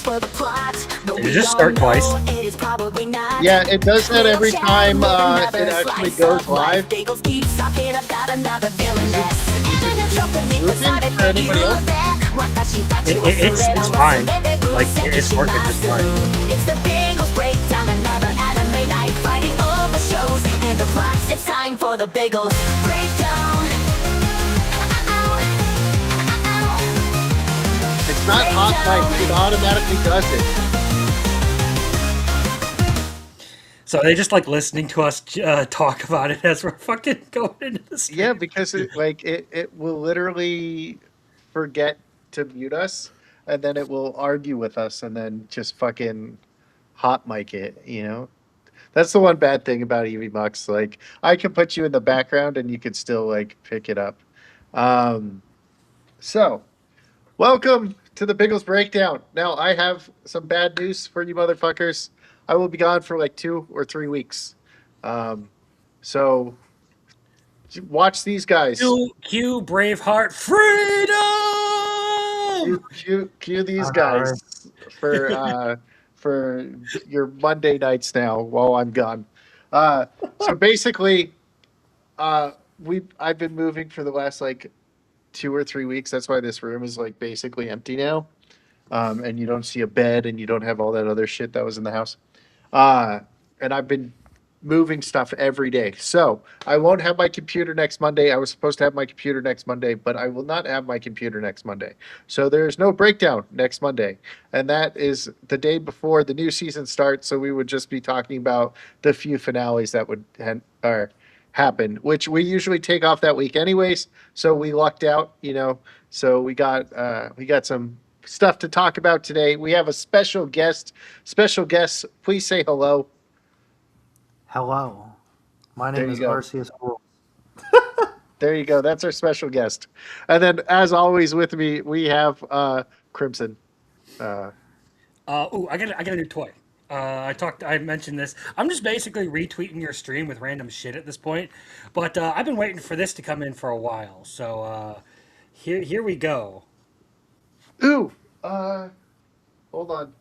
Did it just start twice? Yeah, it does that every time it actually goes live. Is it working for anybody else? It's fine. Like it's working just fine. It's the Biggles breakdown, another anime night, fighting all the shows and the plots. It's time for the Biggles breakdown. It's not hot mic. It automatically does it. So they just like listening to us talk about it as we're fucking going into the Yeah, stream. because it will literally forget to mute us, and then it will argue with us, and then just fucking hot mic it. That's the one bad thing about EV Like, I can put you in the background, and you can still like pick it up. Um, so welcome to the Biggles Breakdown. Now, I have some bad news for you motherfuckers. I will be gone for like 2 or 3 weeks. Um, so watch these guys. Cue Braveheart freedom. Cue these guys for your Monday nights now while I'm gone. So basically, I've been moving for the last like 2 or 3 weeks. That's why this room is like basically empty now. And you don't see a bed and you don't have all that other shit that was in the house. Uh, and I've been moving stuff every day. So I won't have my computer next Monday. I was supposed to have my computer next Monday, but I will not have my computer next Monday. So there's no breakdown next Monday. And that is the day before the new season starts. So we would just be talking about the few finales that would happen, which we usually take off that week anyways. So we lucked out. So we got some stuff to talk about today. We have a special guest. Special guest, please say hello. Hello, my There name you is go. Arceus Rules. There you go. That's our special guest. And then, as always, with me we have Crimson. Uh, I got a new toy. I mentioned this. I'm just basically retweeting your stream with random shit at this point, but I've been waiting for this to come in for a while. So here we go. ooh, uh, hold on.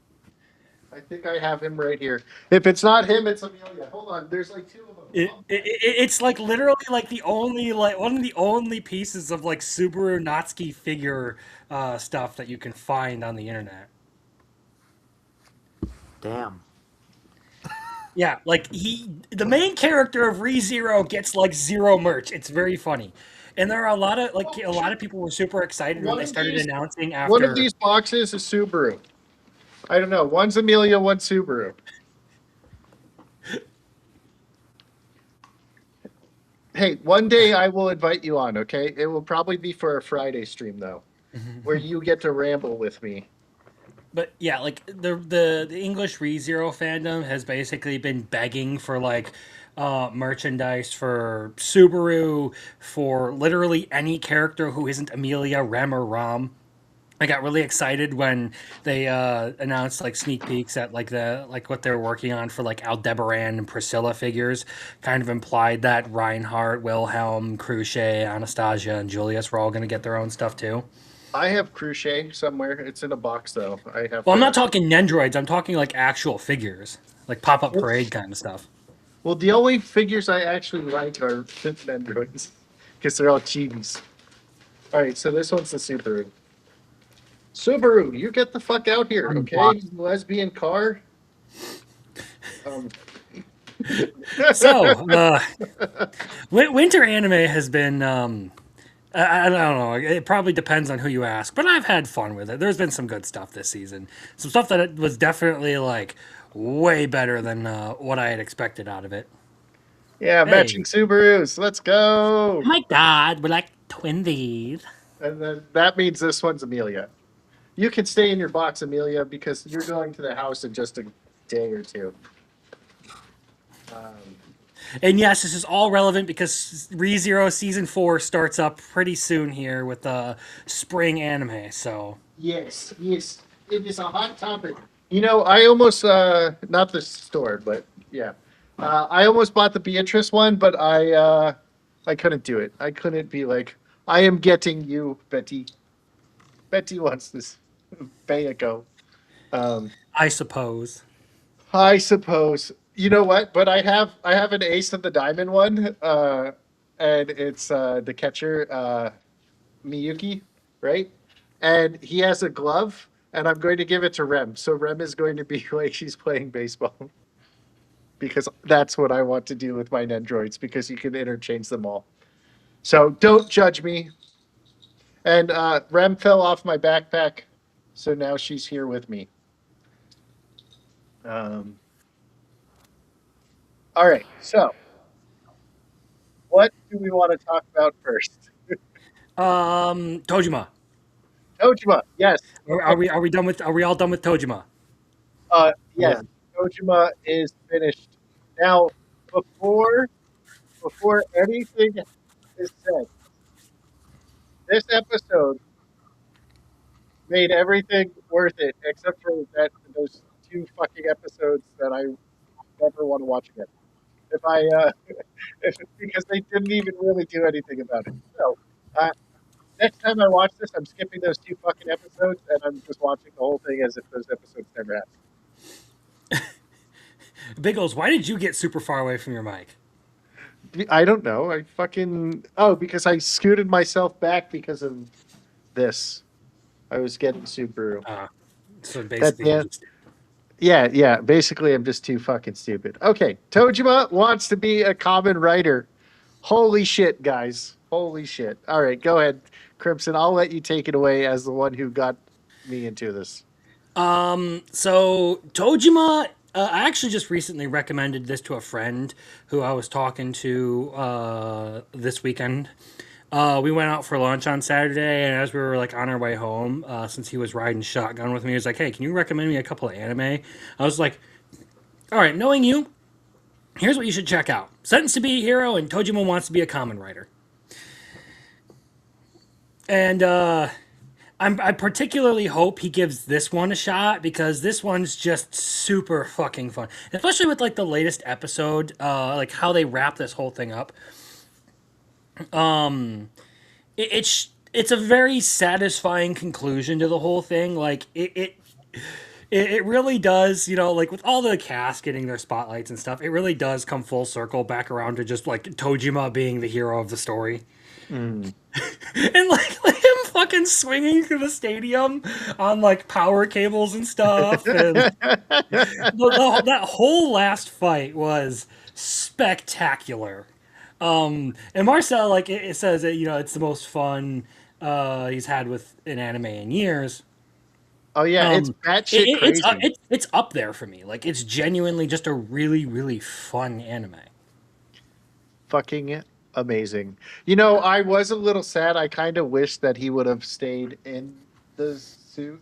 I think I have him right here. If it's not him, it's Amelia. Hold on. There's like two of them. It's like literally like the only like one of the only pieces of like Subaru Natsuki figure stuff that you can find on the internet. Damn. Yeah, like the main character of ReZero gets like zero merch. It's very funny, and there are a lot of people were super excited when One they of started these, announcing one of after. these boxes is Subaru. I don't know. One's Amelia, one's Subaru. Hey, one day I will invite you on. Okay, it will probably be for a Friday stream though, where you get to ramble with me. But yeah, like the English ReZero fandom has basically been begging for like merchandise for Subaru, for literally any character who isn't Amelia, Rem, or Rom. I got really excited when they announced like sneak peeks at like what they're working on for like Aldebaran and Priscilla figures. Kind of implied that Reinhardt, Wilhelm, Cruce, Anastasia, and Julius were all going to get their own stuff too. I have Crochet somewhere. It's in a box though. I have Well, I'm not to. talking Nendroids. I'm talking like actual figures, like pop up Well, parade kind of stuff. well, the only figures I actually like are Androids because they're all chibis. All right, so this one's the Subaru. Subaru, you get the fuck out here, okay? Unboxed. Lesbian car. Um, So, winter anime has been. I don't know. It probably depends on who you ask, but I've had fun with it. There's been some good stuff this season. Some stuff that was definitely like way better than what I had expected out of it. yeah, matching Hey, Subarus. Let's oh go. my God, we're like twinsies. And then that means this one's Amelia. You can stay in your box, Amelia, because you're going to the house in just a day or two. Um, And yes, this is all relevant because ReZero season 4 starts up pretty soon here with the spring anime. So yes, yes, it is a hot topic. I almost not the store, but yeah, I almost bought the Beatrice one, but I couldn't do it. I couldn't be like, I am getting you, Betty. Betty wants this Bayako. Um, I suppose. I suppose. You know what? But I have an ace of the diamond one, and it's the catcher Miyuki, right? And he has a glove, and I'm going to give it to Rem. So Rem is going to be like she's playing baseball because that's what I want to do with my Nendroids because you can interchange them all. So don't judge me. And Rem fell off my backpack, so now she's here with me. Um, all right. So what do we want to talk about first? Tojima. Tojima. Yes. Okay. Are we done with? Are we all done with Tojima? Yes. Tojima is finished. Now, before before anything is said, this episode made everything worth it except for that those two fucking episodes that I never want to watch again. If I because they didn't even really do anything about it. So uh, next time I watch this, I'm skipping those two fucking episodes and I'm just watching the whole thing as if those episodes never happened. Biggles, why did you get super far away from your mic? I don't know. I fucking because I scooted myself back because of this. I was getting Subaru. Uh, so That basically, you're damn. just Yeah, yeah. Basically, I'm just too fucking stupid. Okay, Tojima wants to be a common writer. Holy shit, guys! Holy shit! All right, go ahead, Crimson. I'll let you take it away as the one who got me into this. so Tojima. I actually just recently recommended this to a friend who I was talking to this weekend. We went out for lunch on Saturday, and as we were like on our way home, since he was riding shotgun with me, he was like, "Hey, can you recommend me a couple of anime?" I was like, "All right, knowing you, here's what you should check out: Sentenced to Be a Hero and Tojima Wants to Be a Common Writer." And I particularly hope he gives this one a shot because this one's just super fucking fun, especially with like the latest episode, like how they wrap this whole thing up. It's a very satisfying conclusion to the whole thing. Like it really does, you know, like with all the cast getting their spotlights and stuff, it really does come full circle back around to just like Tojima being the hero of the story. Mm. And like him fucking swinging through the stadium on like power cables and stuff. And that whole last fight was spectacular. And Marcel, like it says that, you know, it's the most fun he's had with an anime in years. Oh yeah, it's Um, batshit crazy. it's up there for me. Like it's genuinely just a really really fun anime. Fucking amazing. You know, I was a little sad. I kind of wish that he would have stayed in the suit.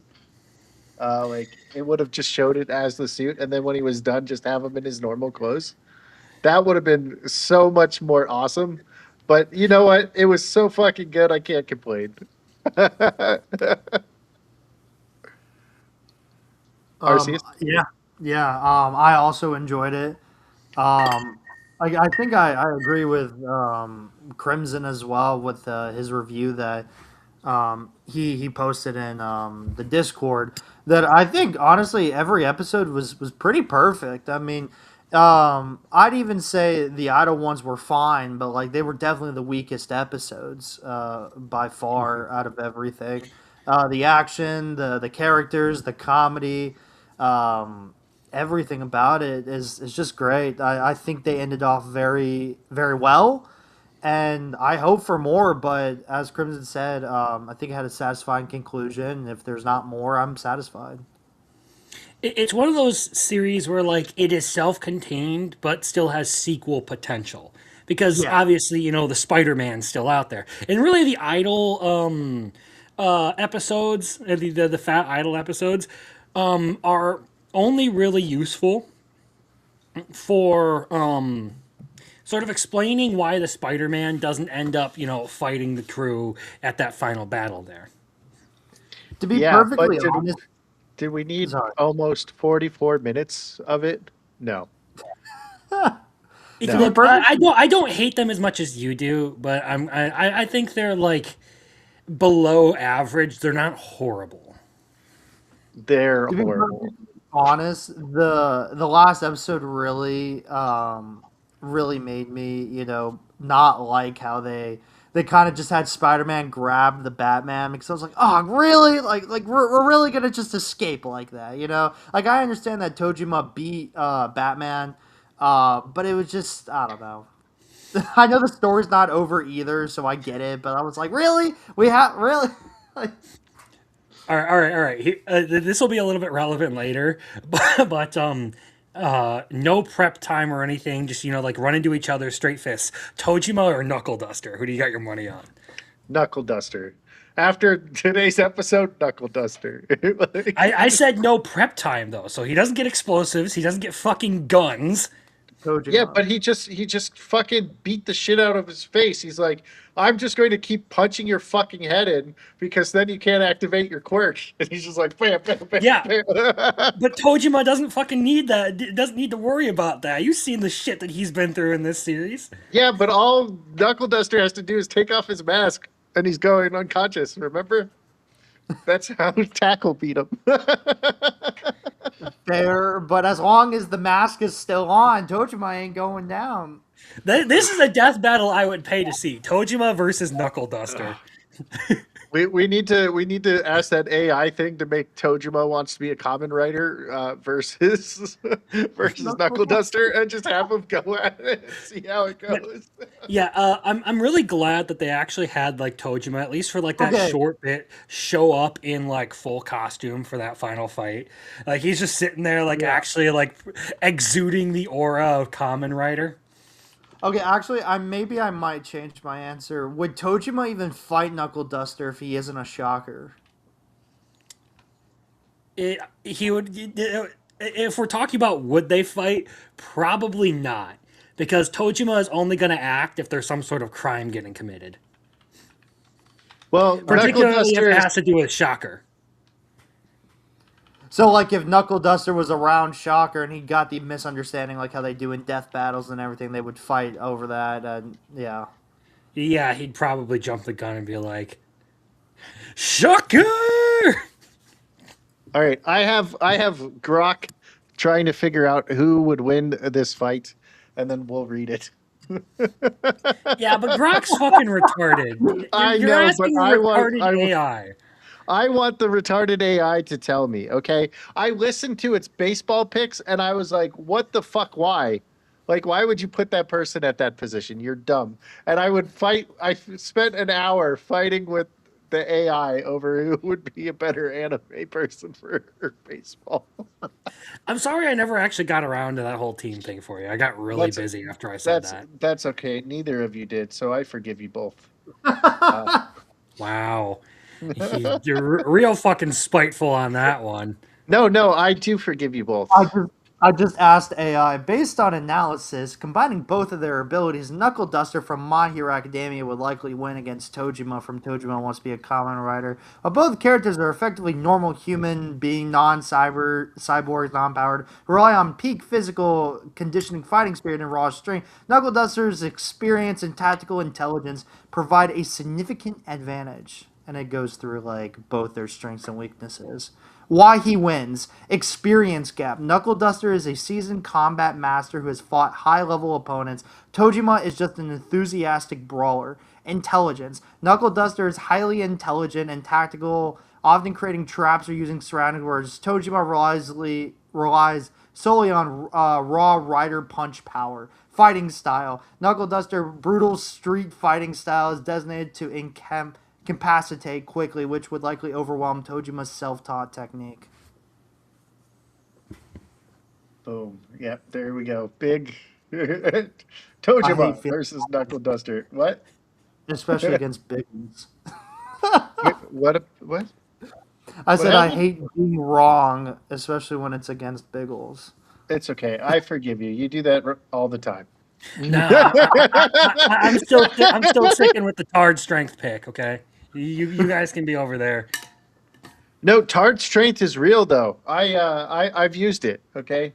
Like it would have just showed it as the suit, and then when he was done, just have him in his normal clothes. That would have been so much more awesome. But you know what? It was so fucking good. I can't complain. Arceus? Yeah, yeah. I also enjoyed it. I think I agree with Crimson as well with his review that he posted in the Discord. That I think honestly every episode was pretty perfect. I mean, I'd even say the idle ones were fine, but like they were definitely the weakest episodes by far out of everything. The action, the characters, the comedy. Um, Everything about it is just great. I think they ended off very very well, and I hope for more. But as Crimson said, I think it had a satisfying conclusion. If there's not more, I'm satisfied. It's one of those series where like it is self-contained but still has sequel potential because Yeah. obviously, you know, the Spider-Man's still out there. And really the idol episodes, the fat idol episodes are only really useful for sort of explaining why the Spider-Man doesn't end up, you know, fighting the crew at that final battle there. To be Yeah, but perfectly honest, did we need sorry. almost 44 minutes of it? No. To be No. Look, perfect, I don't hate them as much as you do, but I think they're like below average. They're not horrible. They're To be horrible. perfectly honest, the last episode really really made me, not like how they kind of just had Spider-Man grab the Batman, because I was like, oh, really? Like we're really gonna just escape like that, you know? Like, I understand that Tojima beat Batman, but it was just, I don't know. I know the story's not over either, so I get it, but I was like, really? We have really? Like, All right, all right, all right. This will be a little bit relevant later, but no prep time or anything. Just like run into each other, straight fists. Tojima or Knuckle Duster? Who do you got your money on? Knuckle Duster. After today's episode, Knuckle Duster. I said no prep time though, so he doesn't get explosives. He doesn't get fucking guns. Yeah, Kojima. but he just fucking beat the shit out of his face. He's like, I'm just going to keep punching your fucking head in because then you can't activate your quirk. And he's just like, bam, bam, bam, Yeah, bam. but Tojima doesn't fucking need that. Doesn't need to worry about that. You've seen the shit that he's been through in this series. Yeah, but all Knuckle Duster has to do is take off his mask and he's going unconscious. Remember? That's how Tackle beat him. Fair, but as long as the mask is still on, Tojima ain't going down. This is a death battle I would pay to see. Tojima versus Knuckle Duster. We need to ask that AI thing to make Tojima wants to be a common writer versus versus Knuckle Duster and just have them go at it and see how it goes. Yeah, I'm really glad that they actually had like Tojima, at least for like that Okay, short bit, show up in like full costume for that final fight. Like he's just sitting there like yeah. actually like exuding the aura of Common Rider. Okay, actually, I might change my answer. Would Tojima even fight Knuckle Duster if he isn't a shocker? He would, if we're talking about would they fight, probably not, because Tojima is only going to act if there's some sort of crime getting committed, Well, Knuckle particularly if Duster it is has to do with Shocker. So, like, if Knuckle Duster was around Shocker and he got the misunderstanding, like how they do in death battles and everything, they would fight over that. And yeah. Yeah, he'd probably jump the gun and be like, Shocker! all right. I have Grok trying to figure out who would win this fight, and then we'll read it. Yeah, but Grok's fucking retarded. You're, I you're know, but asking a retarded AI. I want the retarded AI to tell me, okay? I listened to its baseball picks and I was like, what the fuck? Why? Like, why would you put that person at that position? You're dumb. And I would fight. Spent an hour fighting with the AI over who would be a better anime person for baseball. I'm sorry I never actually got around to that whole team thing for you. I got really That's busy after I said that's that. that's okay. Neither of you did, so I forgive you both. Uh, Wow. You're real fucking spiteful on that one. no, no, I do forgive you both. I just asked AI, based on analysis, combining both of their abilities, Knuckle Duster from My Hero Academia would likely win against Tojima from Tojima Wants to Be a Kamen Rider. While both characters are effectively normal human being, cyborgs, non-powered, who rely on peak physical conditioning, fighting spirit, and raw strength, Knuckle Duster's experience and tactical intelligence provide a significant advantage. And it goes through like both their strengths and weaknesses. Why he wins. Experience gap. Knuckle Duster is a seasoned combat master who has fought high level opponents. Tojima is just an enthusiastic brawler. Intelligence. Knuckle Duster is highly intelligent and tactical, often creating traps or using surrounding words. Tojima relies solely on raw rider punch power. Fighting style. Knuckle Duster brutal street fighting style is designated to incapacitate quickly, which would likely overwhelm Tojima's self-taught technique. Boom. Yep, there we go. Big I hate Tojima feeling, versus Knuckle Duster. What? especially against Biggles. Wait, what? What? I What said I happened? hate being wrong, especially when it's against Biggles. It's okay. I forgive you. You do that all the time. Nah, I'm still sticking with the Tard strength pick. Okay, you guys can be over there. No, Tard strength is real though. I've used it. Okay,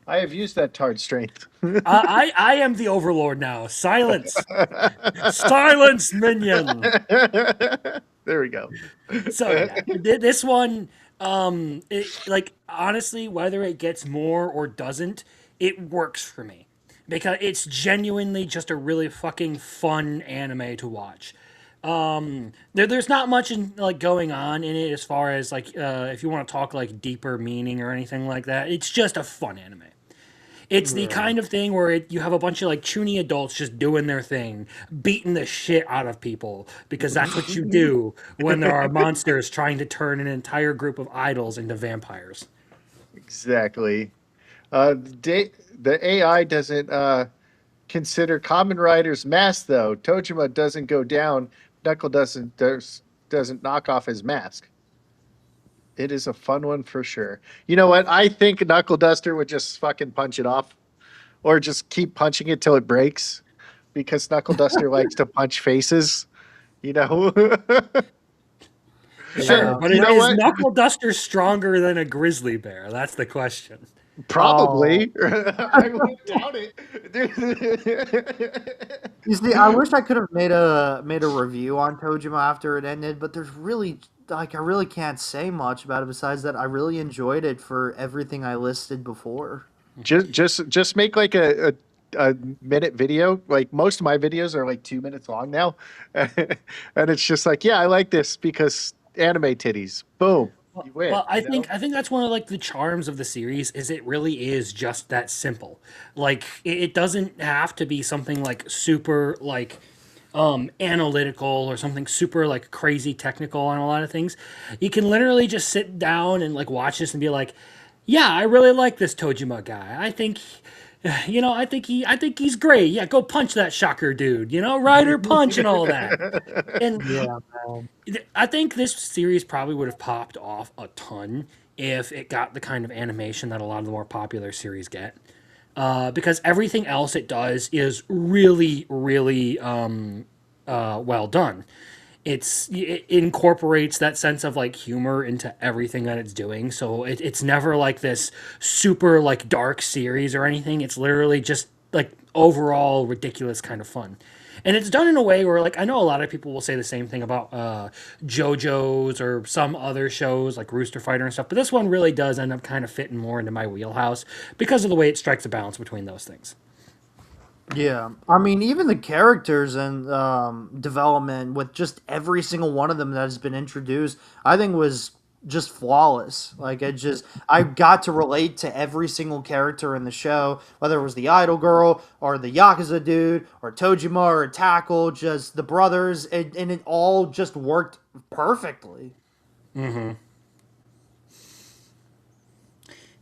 I have used that Tard strength. I am the overlord now. Silence, silence, minion. There we go. So yeah, this one Like honestly, whether it gets more or doesn't, it works for me because it's genuinely just a really fucking fun anime to watch. There's not much in like going on in it as far as like if you want to talk like deeper meaning or anything like that. It's just a fun anime. It's the Yeah. kind of thing where you have a bunch of like chuny adults just doing their thing, beating the shit out of people because that's what you do when there are monsters trying to turn an entire group of idols into vampires. Exactly. The AI doesn't consider Common Rider's mask though. Tojima doesn't go down. Knuckle doesn't knock off his mask. It is a fun one for sure. You know what? I think Knuckle Duster would just fucking punch it off, or just keep punching it till it breaks, because Knuckle Duster likes to punch faces. You know. Sure, Yeah. And but you know is what? Knuckle Duster stronger than a grizzly bear? That's the question. Oh, Probably. I wouldn't doubt it. you see, I wish I could have made a review on Tojima after it ended, but there's really like I really can't say much about it besides that I really enjoyed it for everything I listed before. just make like a minute video. Like most of my videos are like 2 minutes long now, and it's just like, yeah, I like this because anime titties. Boom, Well, you win. well, I You think know. I think that's one of like the charms of the series is it really is just that simple. Like it doesn't have to be something like super like analytical or something super like crazy technical on a lot of things. You can literally just sit down and like watch this and be like, yeah, I really like this Tojima guy. I think I think he's great. Yeah, go punch that shocker dude, rider punch and all that. And Yeah, man. I think this series probably would have popped off a ton if it got the kind of animation that a lot of the more popular series get. Because everything else it does is really, really well done. It incorporates that sense of like humor into everything that it's doing. So it's never like this super like dark series or anything. It's literally just like overall ridiculous kind of fun. And it's done in a way where like I know a lot of people will say the same thing about JoJo's or some other shows like Rooster Fighter and stuff, but this one really does end up kind of fitting more into my wheelhouse because of the way it strikes a balance between those things. Yeah, I mean, even the characters and development with just every single one of them that has been introduced, I think was just flawless. Like I got to relate to every single character in the show, whether it was the idol girl or the yakuza dude or Tojima or Tackle, just the brothers, and it all just worked perfectly.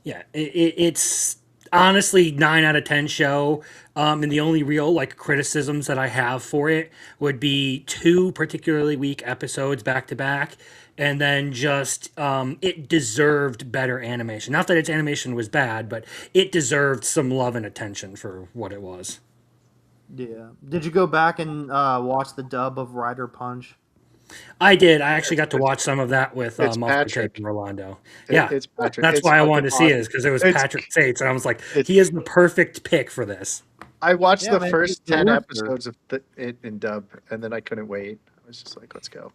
Yeah, it's honestly 9 out of 10 show. And the only real like criticisms that I have for it would be two particularly weak episodes back to back, and then just it deserved better animation. Not that its animation was bad, but it deserved some love and attention for what it was. Yeah. Did you go back and watch the dub of Rider Punch? I did. I actually got to watch some of that with It's Muffin Tape and Patrick. Rolando. Yeah, It's Patrick. that's It's why I wanted fucking to see it awesome. is because it was It's Patrick Sates, and I was like, it's. he is the perfect pick for this. I watched Yeah, the man, he's first the 10 Rooster. episodes of it in dub, and then I couldn't wait. I was just like, let's go.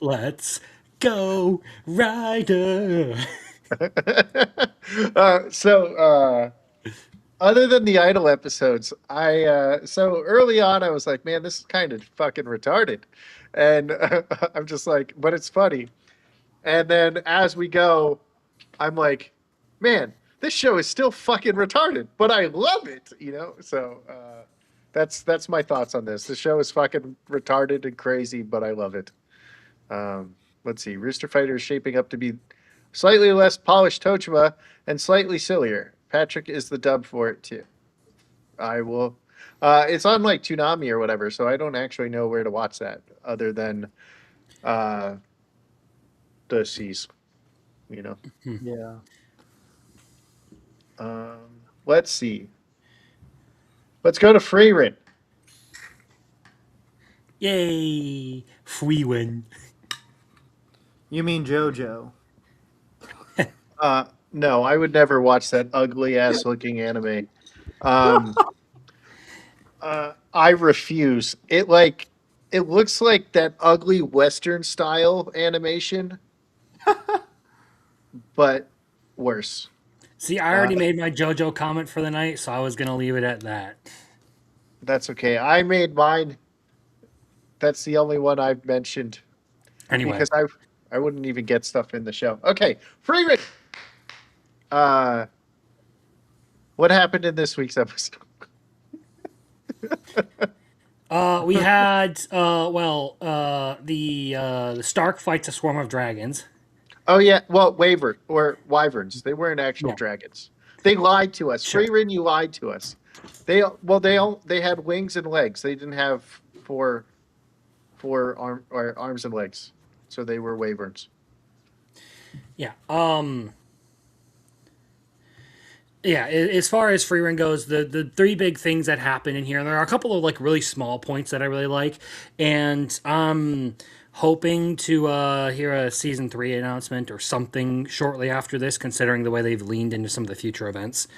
Let's go, Ryder. So other than the idol episodes, I so early on I was like, man, this is kind of fucking retarded, and I'm just like, but it's funny. And then as we go, I'm like, man, this show is still fucking retarded, but I love it, you know. So that's my thoughts on this. The show is fucking retarded and crazy, but I love it. Let's see, Rooster Fighter is shaping up to be slightly less polished Tochima and slightly sillier. Patrick is the dub for it too. I will. It's on like Toonami or whatever, so I don't actually know where to watch that other than uh, the C's. You know. Yeah. Let's see. Let's go to Freerin. Yay, we win. You mean JoJo? No, I would never watch that ugly ass looking anime. Um, I refuse. It looks like that ugly Western style animation. but worse. See, I Uh, already made my JoJo comment for the night, so I was gonna leave it at that. that's okay. I made mine. That's the only one I've mentioned Anyway, because I wouldn't even get stuff in the show. Okay, Freeman. Uh, what happened in this week's episode? we had the Stark fights a swarm of dragons. Oh yeah, well, waver or wyverns. They weren't actual Yeah, dragons. They lied to us. sure. Freeman, you lied to us. They had wings and legs. They didn't have four arms and legs. So they were wyverns. Yeah. Yeah, as far as free run goes, the three big things that happen in here, there are a couple of like really small points that I really like, and I'm hoping to hear a season 3 announcement or something shortly after this, considering the way they've leaned into some of the future events.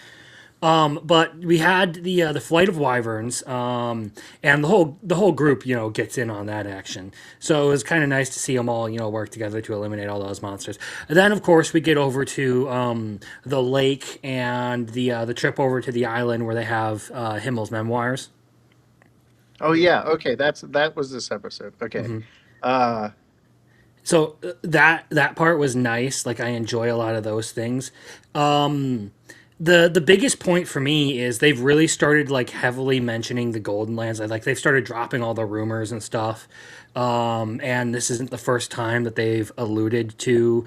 But we had the flight of wyverns, and the whole group, gets in on that action. So it was kind of nice to see them all, work together to eliminate all those monsters. And then, of course, we get over to the lake and the trip over to the island where they have Himmel's memoirs. Oh yeah, okay. That was this episode. Okay. Uh So that part was nice. Like I enjoy a lot of those things. The biggest point for me is they've really started like heavily mentioning the Golden Lands. Like they've started dropping all the rumors and stuff. And this isn't the first time that they've alluded to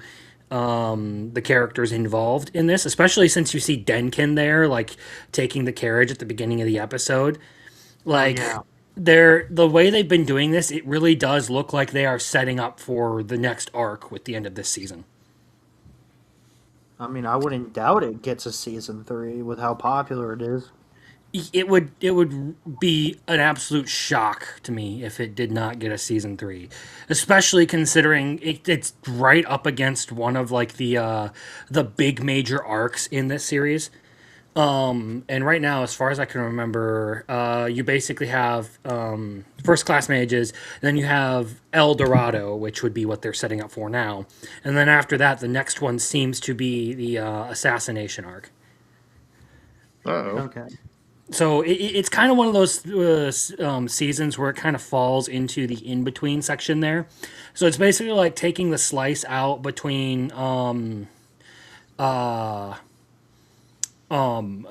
the characters involved in this, especially since you see Denkin there, like taking the carriage at the beginning of the episode. Oh Like yeah. the way they've been doing this, it really does look like they are setting up for the next arc with the end of this season. I mean, I wouldn't doubt it gets a season 3 with how popular it is. It would be an absolute shock to me if it did not get a season 3, especially considering it's right up against one of like the big major arcs in this series. And right now, as far as I can remember, you basically have first class mages, then you have El Dorado, which would be what they're setting up for now, and then after that, the next one seems to be the assassination arc. oh. Okay. So it's kind of one of those seasons where it kind of falls into the in between section there. So it's basically like taking the slice out between uh, um,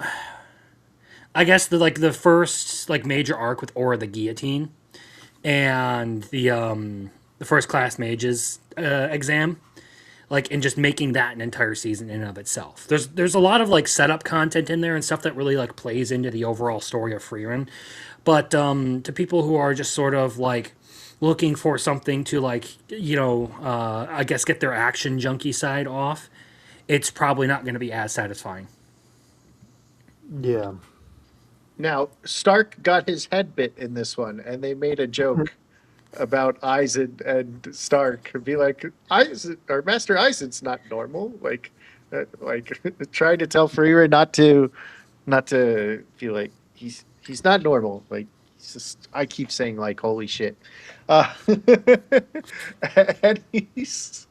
I guess the first like major arc with Aura the Guillotine and the first class mages exam, like, and just making that an entire season in and of itself. There's a lot of like setup content in there and stuff that really like plays into the overall story of Freerun. But to people who are just sort of like looking for something to like I guess get their action junkie side off, it's probably not going to be as satisfying. Yeah. Now, Stark got his head bit in this one, and they made a joke about Eisen and Stark. Be like, Eisen or Master Eisen's not normal. Like trying to tell Freeman not to feel like he's not normal. Like he's just. I keep saying like, holy shit. Uh, and he's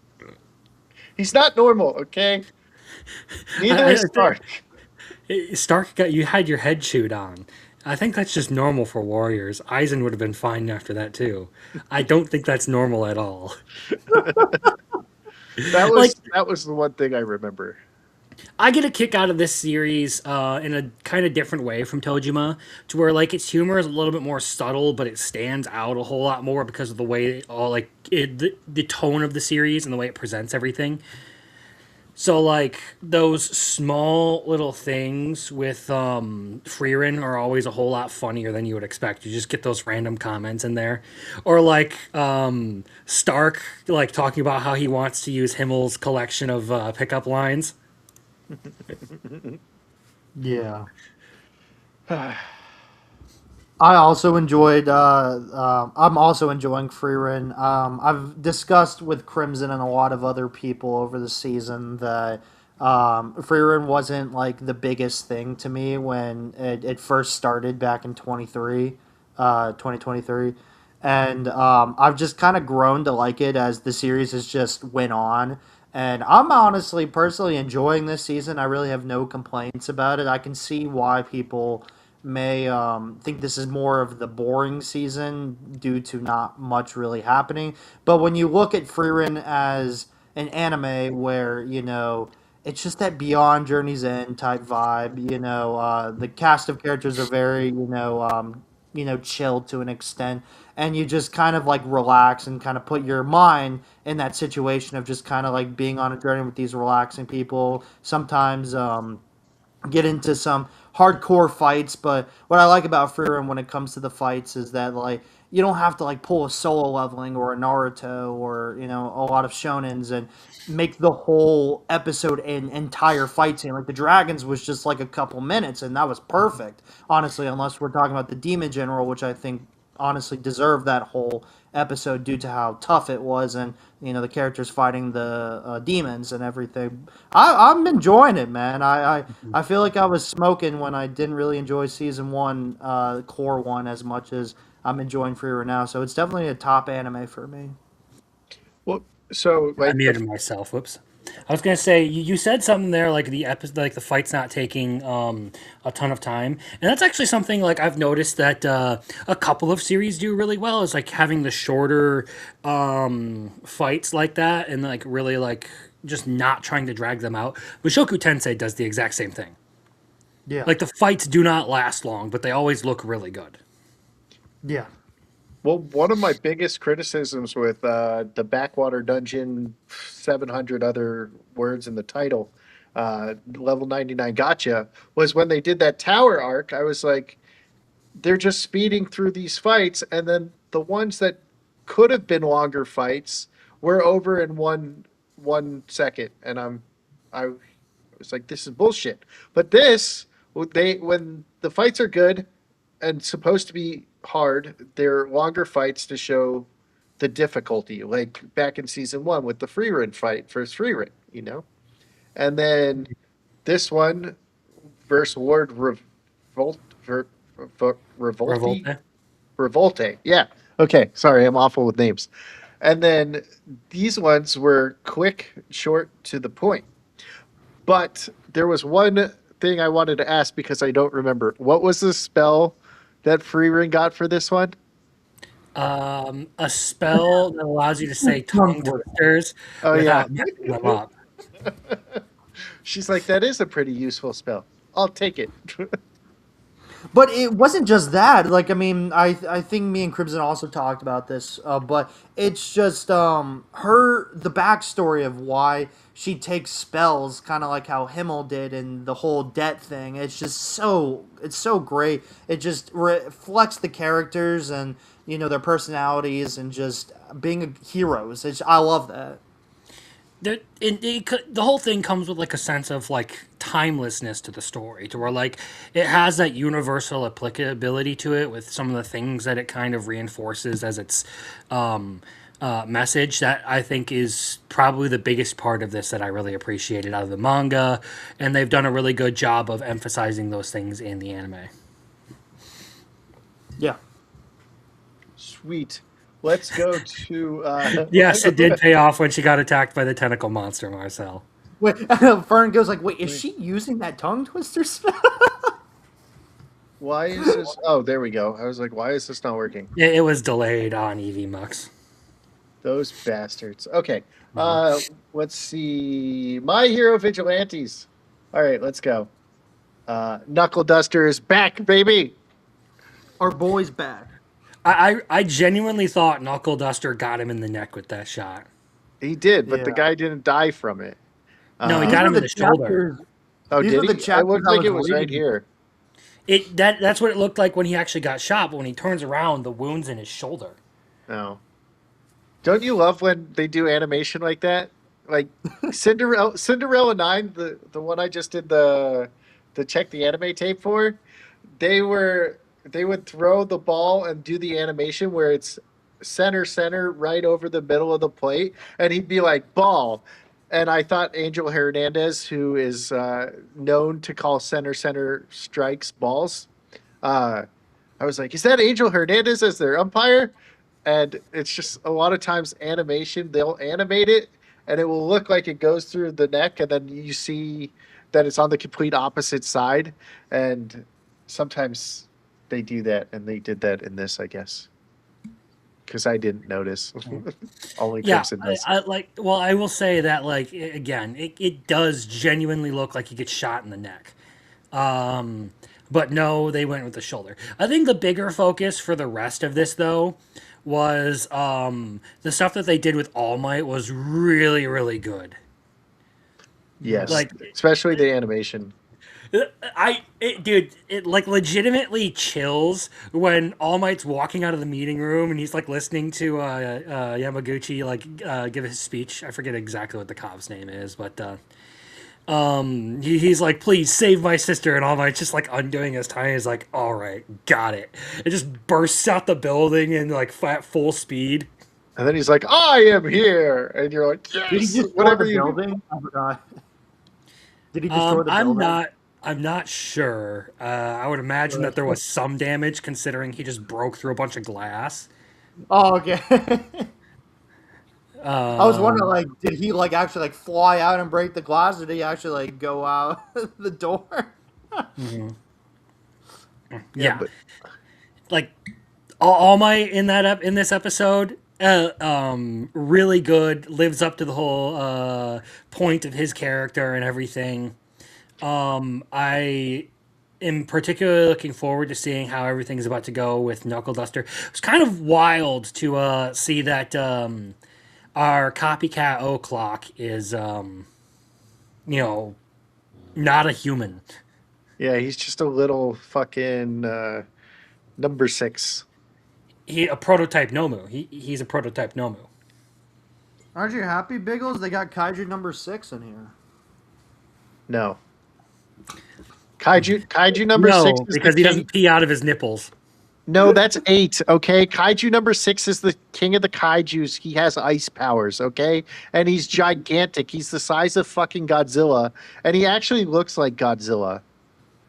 not normal. Okay, neither I is Stark. Stark got you had your head chewed on. I think that's just normal for warriors. Eisen would have been fine after that too. I don't think that's normal at all. That Like was the one thing I remember. I get a kick out of this series in a kind of different way from Tojima, to where like its humor is a little bit more subtle, but it stands out a whole lot more because of the way the tone of the series and the way it presents everything. So like those small little things with Freerin are always a whole lot funnier than you would expect. You just get those random comments in there, or like Stark like talking about how he wants to use Himmel's collection of pickup lines. Yeah. I also enjoyed. I'm also enjoying Freerun. I've discussed with Crimson and a lot of other people over the season that Freerun wasn't like the biggest thing to me when it first started back in 2023, and I've just kind of grown to like it as the series has just went on, And I'm honestly, personally enjoying this season. I really have no complaints about it. I can see why people may think this is more of the boring season due to not much really happening. But when you look at Frieren as an anime where, it's just that beyond Journey's End type vibe, the cast of characters are very, chill to an extent, and you just kind of like relax and kind of put your mind in that situation of just kind of like being on a journey with these relaxing people. Sometimes get into some hardcore fights. But what I like about Frieren when it comes to the fights is that like you don't have to like pull a solo leveling or a Naruto or a lot of shonens and make the whole episode an entire fight scene. Like the dragons was just like a couple minutes and that was perfect. Honestly, unless we're talking about the demon general, which I think honestly deserved that whole episode due to how tough it was and the characters fighting the demons and everything. I'm enjoying it, man. I feel like I was smoking when I didn't really enjoy season one, core one, as much as I'm enjoying Freer now. So it's definitely a top anime for me. Well, so I like muted myself. Whoops. I was gonna say you said something there like the episode, like the fight's not taking a ton of time, and that's actually something like I've noticed that a couple of series do really well is like having the shorter fights like that, and like really like just not trying to drag them out. Mushoku Tensei does the exact same thing. Yeah, Like the fights do not last long, but they always look really good. yeah. Well, one of my biggest criticisms with the Backwater Dungeon, 700 other words in the title, level 99 gotcha, was when they did that tower arc. I was like, they're just speeding through these fights, and then the ones that could have been longer fights were over in 1 second, and I was like, this is bullshit. But this, they when the fights are good and supposed to be hard, they're longer fights to show the difficulty, like back in season one with the free run fight, first free run. And then this one versus Lord Revolt, Revolti, Revolte. Revolte. Yeah. Okay. Sorry, I'm awful with names. And then these ones were quick, short, to the point. But there was one thing I wanted to ask because I don't remember. What was the spell that Freerin got for this one? A spell that allows you to say Tongue tongue twister. twisters Oh yeah. without messing them up. She's like, that is a pretty useful spell. I'll take it. But it wasn't just that. Like, I mean, I think me and Crimson also talked about this. But it's just her the backstory of why she takes spells, kind of like how Himmel did, and the whole debt thing. It's so great. It just reflects the characters and their personalities and just being heroes. I love that. The whole thing comes with like a sense of like timelessness to the story, to where like it has that universal applicability to it with some of the things that it kind of reinforces as its message. That I think is probably the biggest part of this that I really appreciated out of the manga, and they've done a really good job of emphasizing those things in the anime. Yeah. Sweet. Let's go to Yes, it did pay off when she got attacked by the tentacle monster, Marcel. Wait, Fern goes like, "Wait, is she using that tongue twister spell?" why is this oh there we go. I was like, why is this not working? It was delayed on EV Those bastards. Okay. Let's see. My Hero Vigilantes. All right, let's go. Knuckle Duster is back, baby. Our boy's back. I genuinely thought Knuckle Duster got him in the neck with that shot. He did, but the Yeah. guy didn't die from it. No, he These got are him in the the shoulder. chapters. Oh, These are did the he? It chapters looked I like was it was right reading. here. That's what it looked like when he actually got shot, but when he turns around, the wound's in his shoulder. No. Don't you love when they do animation like that? Like Cinderella 9, the one I just did the check the anime tape for, they were they would throw the ball and do the animation where it's center right over the middle of the plate, and he'd be like ball. And I thought Angel Hernandez, who is known to call center strikes balls, uh, I was like, is that Angel Hernandez as their umpire? And it's just a lot of times animation, they'll animate it and it will look like it goes through the neck, and then you see that it's on the complete opposite side. And sometimes they do that, and they did that in this, I guess, because I didn't notice. Only Yeah, Crimson does. I like. Well, I will say that again, it does genuinely look like he gets shot in the neck. Um, but no, they went with the shoulder. I think the bigger focus for the rest of this though was the stuff that they did with All Might was really really good. Yes, Like especially the animation. dude, it like legitimately chills when All Might's walking out of the meeting room and he's like listening to Yamaguchi give his speech. I forget exactly what the cop's name is, but he's like, "Please save my sister," and All Might's just like undoing his tie. He's like, "All right, got it." It just bursts out the building in like full speed. And then he's like, "I am here," and you're like, Did he "Yes, destroy whatever the you." building? I forgot. Did he destroy the I'm building? not. I'm not sure. I would imagine that there was some damage, considering he just broke through a bunch of glass. Oh, okay. I was wondering, Um, like, did he like actually like fly out and break the glass, or did he actually like go out the door? Yeah, yeah, but like all my in in this episode, really good. Lives up to the whole point of his character and everything. I am particularly looking forward to seeing how everything's about to go with Knuckle Duster. It's kind of wild to see that our copycat O'Clock is, not a human. yeah, he's just a little fucking number 6. He a prototype Nomu. He's a prototype Nomu. Aren't you happy, Biggles? They got Kaiju number 6 in here. No, kaiju number 6 No, is the because he king. doesn't pee out of his nipples. No, that's 8. Okay, kaiju number 6 is the king of the kaijus. He has ice powers. Okay, and he's gigantic. He's the size of fucking Godzilla, and he actually looks like Godzilla.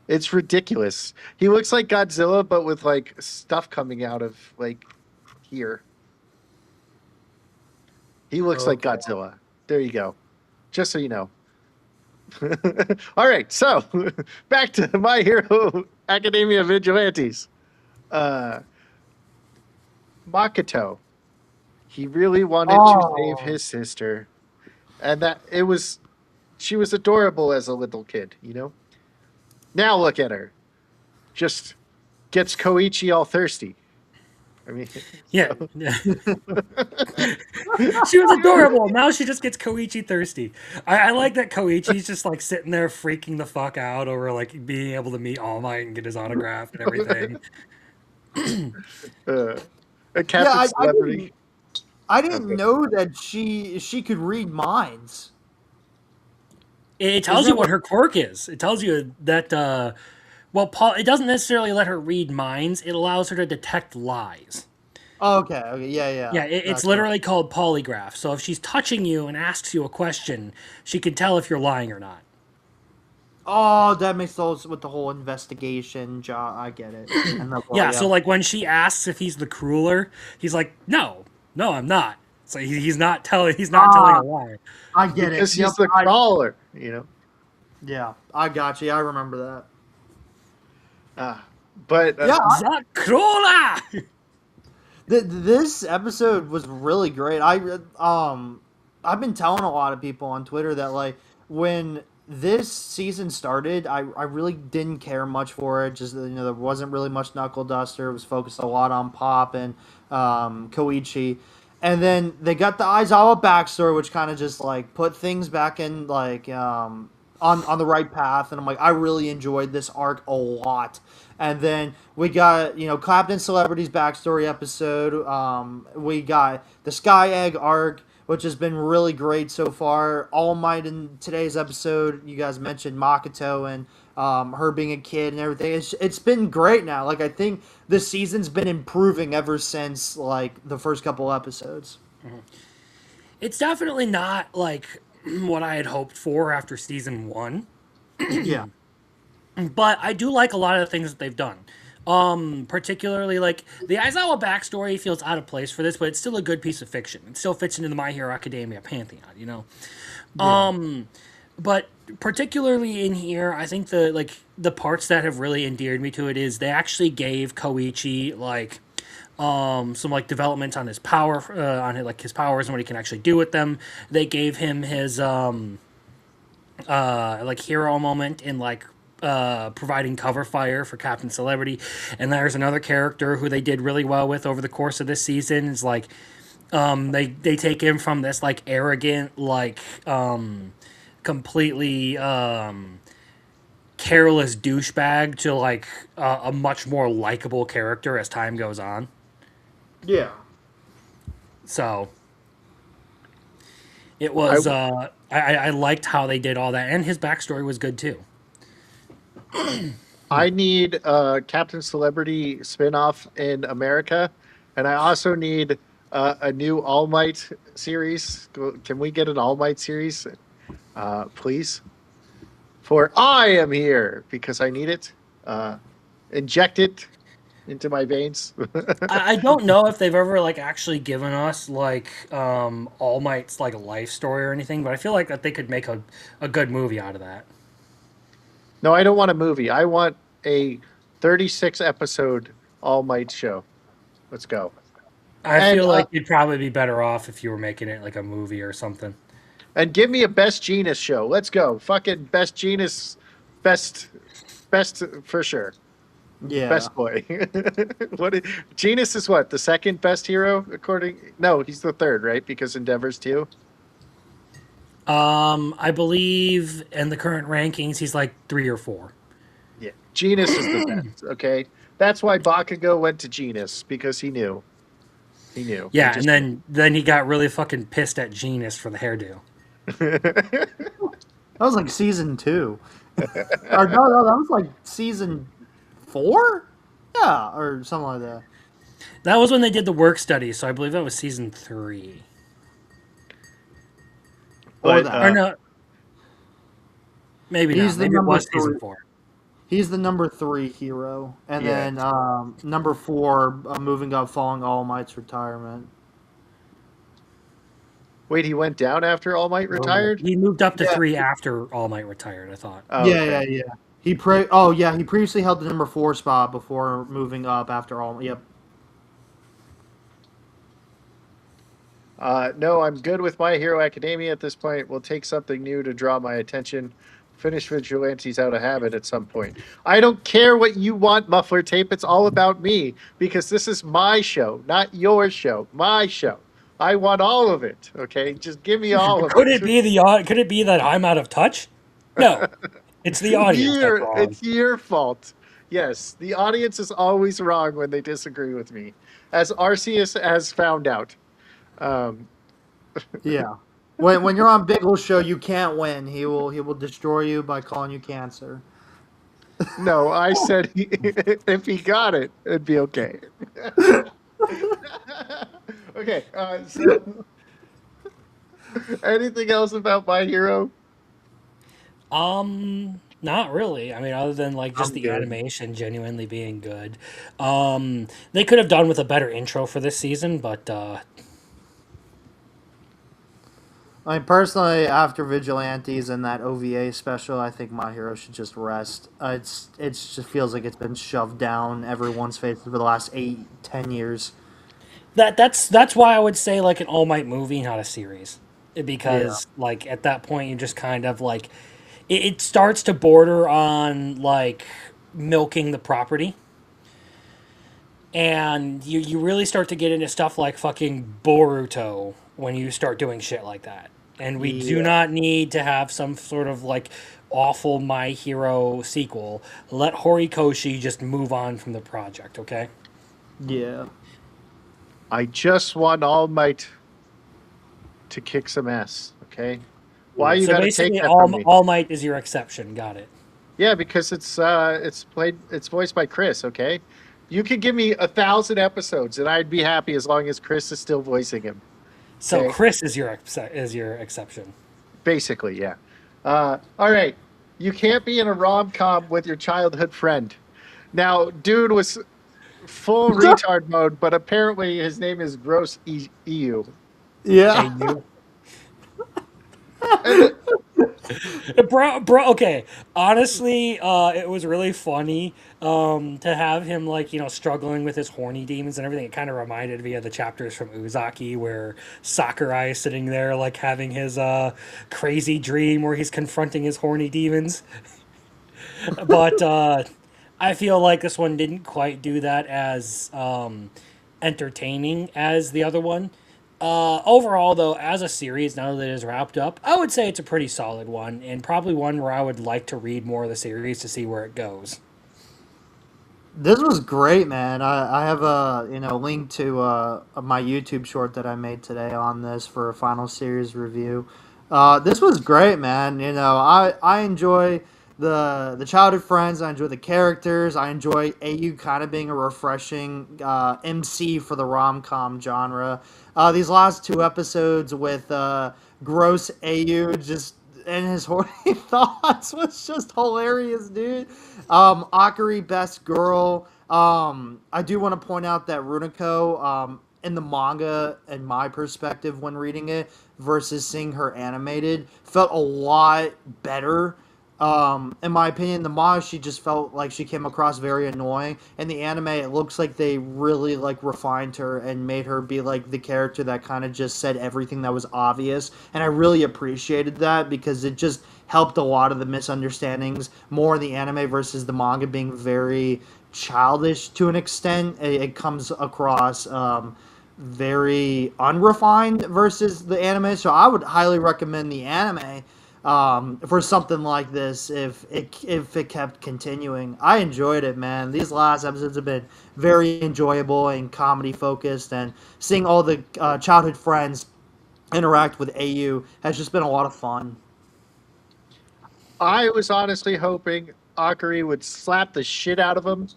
It's ridiculous. He looks like Godzilla, but with like stuff coming out of like here. He looks like Okay. Godzilla. There you go. Just so you know. All right, so back to My Hero Academia Vigilantes. Uh, Makoto. He really wanted to save Oh, his sister, and that it was she was adorable as a little kid. Now look at her, just gets Koichi all thirsty. I mean, Yeah. so She was adorable. Now she just gets Koichi thirsty. I like that Koichi's just like sitting there freaking the fuck out over like being able to meet All Might and get his autograph and everything. uh, a yeah. Captain I didn't. Celebrity. I didn't Okay. know that she could read minds. It Isn't tells you that what what? her quirk is. It tells you that well, Paul. It doesn't necessarily let her read minds. It allows her to detect lies. Oh, okay. Okay. Yeah. Yeah, Yeah. it's Gotcha. literally called polygraph. So if she's touching you and asks you a question, she can tell if you're lying or not. Oh, that makes those with the whole investigation job. I get it. And the Yeah, so yeah. like when she asks if he's the crueler, he's like, "No, no, I'm not." So he's not telling a Ah, lie. I get it. Because Yep. he's the crawler. Yeah. I got you. I remember that. But Yeah. The crueler. This episode was really great. I've been telling a lot of people on Twitter that like when this season started, I really didn't care much for it. Just there wasn't really much Knuckle Duster. It was focused a lot on Pop and Koichi, and then they got the Aizawa backstory, which kind of just like put things back in like on the right path. And I'm like, I really enjoyed this arc a lot. And then we got, Clapton Celebrities backstory episode. We got the Sky Egg arc, which has been really great so far. All Might in today's episode, you guys mentioned Makoto and her being a kid and everything. It's been great now. Like, I think this season's been improving ever since, like, the first couple episodes. It's definitely not like what I had hoped for after season one, Yeah. but I do like a lot of the things that they've done. Particularly like the Aizawa backstory feels out of place for this, but it's still a good piece of fiction. It still fits into the My Hero Academia pantheon, you know. Yeah. But particularly in here, I think the parts that have really endeared me to it is they actually gave Koichi like some like development on his power on like his powers and what he can actually do with them. They gave him his like hero moment in like providing cover fire for Captain Celebrity. And there's another character who they did really well with over the course of this season is like they take him from this like arrogant like completely careless douchebag to like a much more likable character as time goes on. Yeah. So it I was I liked how they did all that, and his backstory was good too. I need a Captain Celebrity spinoff in America, and I also need a new All Might series. Can we get an All Might series, please? For I am here because I need it. Inject it into my veins. I don't know if they've ever like actually given us like All Might's like life story or anything, but I feel like that they could make a good movie out of that. No, I don't want a movie. I want a 36 episode All Might show. Let's go. I And feel like you'd probably be better off if you were making it like a movie or something. give me a Best Genius show. Let's go. Fucking Best Genius, best best for sure. Yeah. Best boy. Genius is what? The second best hero according No, he's the third, right? Because Endeavor's too. I believe in the current rankings he's like 3 or 4. Yeah. Genius is the best, okay? That's why Bakugo went to Genius because he knew. He knew. He Yeah, and just then he got really fucking pissed at Genius for the hairdo. That was like season 2. Or no, that was like season 4? Yeah, or something like that. That was when they did the work study, so I believe that was season 3. Or but that. Or no, maybe He's not. the Maybe it number was season 3. 4. He's the number 3 hero, and Yeah. then number 4 moving up following All Might's retirement. wait, he went down after All Might retired? He moved up to Yeah. 3 after All Might retired, I thought. Oh, Yeah, okay. yeah, yeah. He previously held the number 4 spot before moving up after All. Yep. No, I'm good with My Hero Academia at this point. We'll take something new to draw my attention. Finish Vigilantes out of habit at some point. I don't care what you want, Muffler Tape. It's all about me because this is my show, not your show. My show. I want all of it. Okay, just give me all of Could it. it be could it be that I'm out of touch? No. It's the audience that's wrong. It's your fault. Yes, the audience is always wrong when they disagree with me, as Arceus has found out. Um, Yeah. When you're on Biggles' show, you can't win. He will destroy you by calling you cancer. no, I said if he got it, it'd be okay. Okay. So, anything else about My Hero? Not really. I mean, other than like just I'm the good. animation genuinely being good. They could have done with a better intro for this season, but I mean, personally, after Vigilantes and that OVA special, I think My Hero should just rest. It's just feels like it's been shoved down everyone's face for the last 8, 10 years. that's why I would say like an All Might movie, not a series, Yeah. because like at that point you just kind of like it starts to border on like milking the property. And you really start to get into stuff like fucking Boruto when you start doing shit like that. And we do Yeah. not need to have some sort of like awful My Hero sequel. Let Horikoshi just move on from the project, okay? Yeah. I just want All Might to kick some ass. Okay. Why you So got to take basically, that from me? All Might is your exception. Got it. Yeah, because it's voiced by Chris. Okay. You could give me 1,000 episodes and I'd be happy as long as Chris is still voicing him. So Okay. Chris is is your exception. Basically, yeah. All right. You can't be in a rom com with your childhood friend. Now, dude was full retard mode, but apparently his name is Gross EU. Hey, Yeah. you. And Bro, okay. Honestly, it was really funny to have him like struggling with his horny demons and everything. It kind of reminded me of the chapters from Uzaki where Sakurai is sitting there like having his crazy dream where he's confronting his horny demons. But I feel like this one didn't quite do that as entertaining as the other one. Overall, though, as a series, now that it is wrapped up, I would say it's a pretty solid one, and probably one where I would like to read more of the series to see where it goes. This was great, man. I have a link to my YouTube short that I made today on this for a final series review. This was great, man. I enjoy the childhood friends. I enjoy the characters. I enjoy AU kind of being a refreshing MC for the rom com genre. These last two episodes with gross AU just and his horny thoughts was just hilarious, dude. Akari, best girl. I do want to point out that Runako, in the manga, in my perspective when reading it, versus seeing her animated, felt a lot better. In my opinion, the manga she just felt like she came across very annoying. In the anime, it looks like they really like refined her and made her be like the character that kind of just said everything that was obvious. And I really appreciated that because it just helped a lot of the misunderstandings more in the anime versus the manga being very childish to an extent. It comes across very unrefined versus the anime. So I would highly recommend the anime for something like this if it kept continuing. I enjoyed it, man. These last episodes have been very enjoyable and comedy focused, and seeing all the childhood friends interact with AU has just been a lot of fun. I was honestly hoping Akari would slap the shit out of him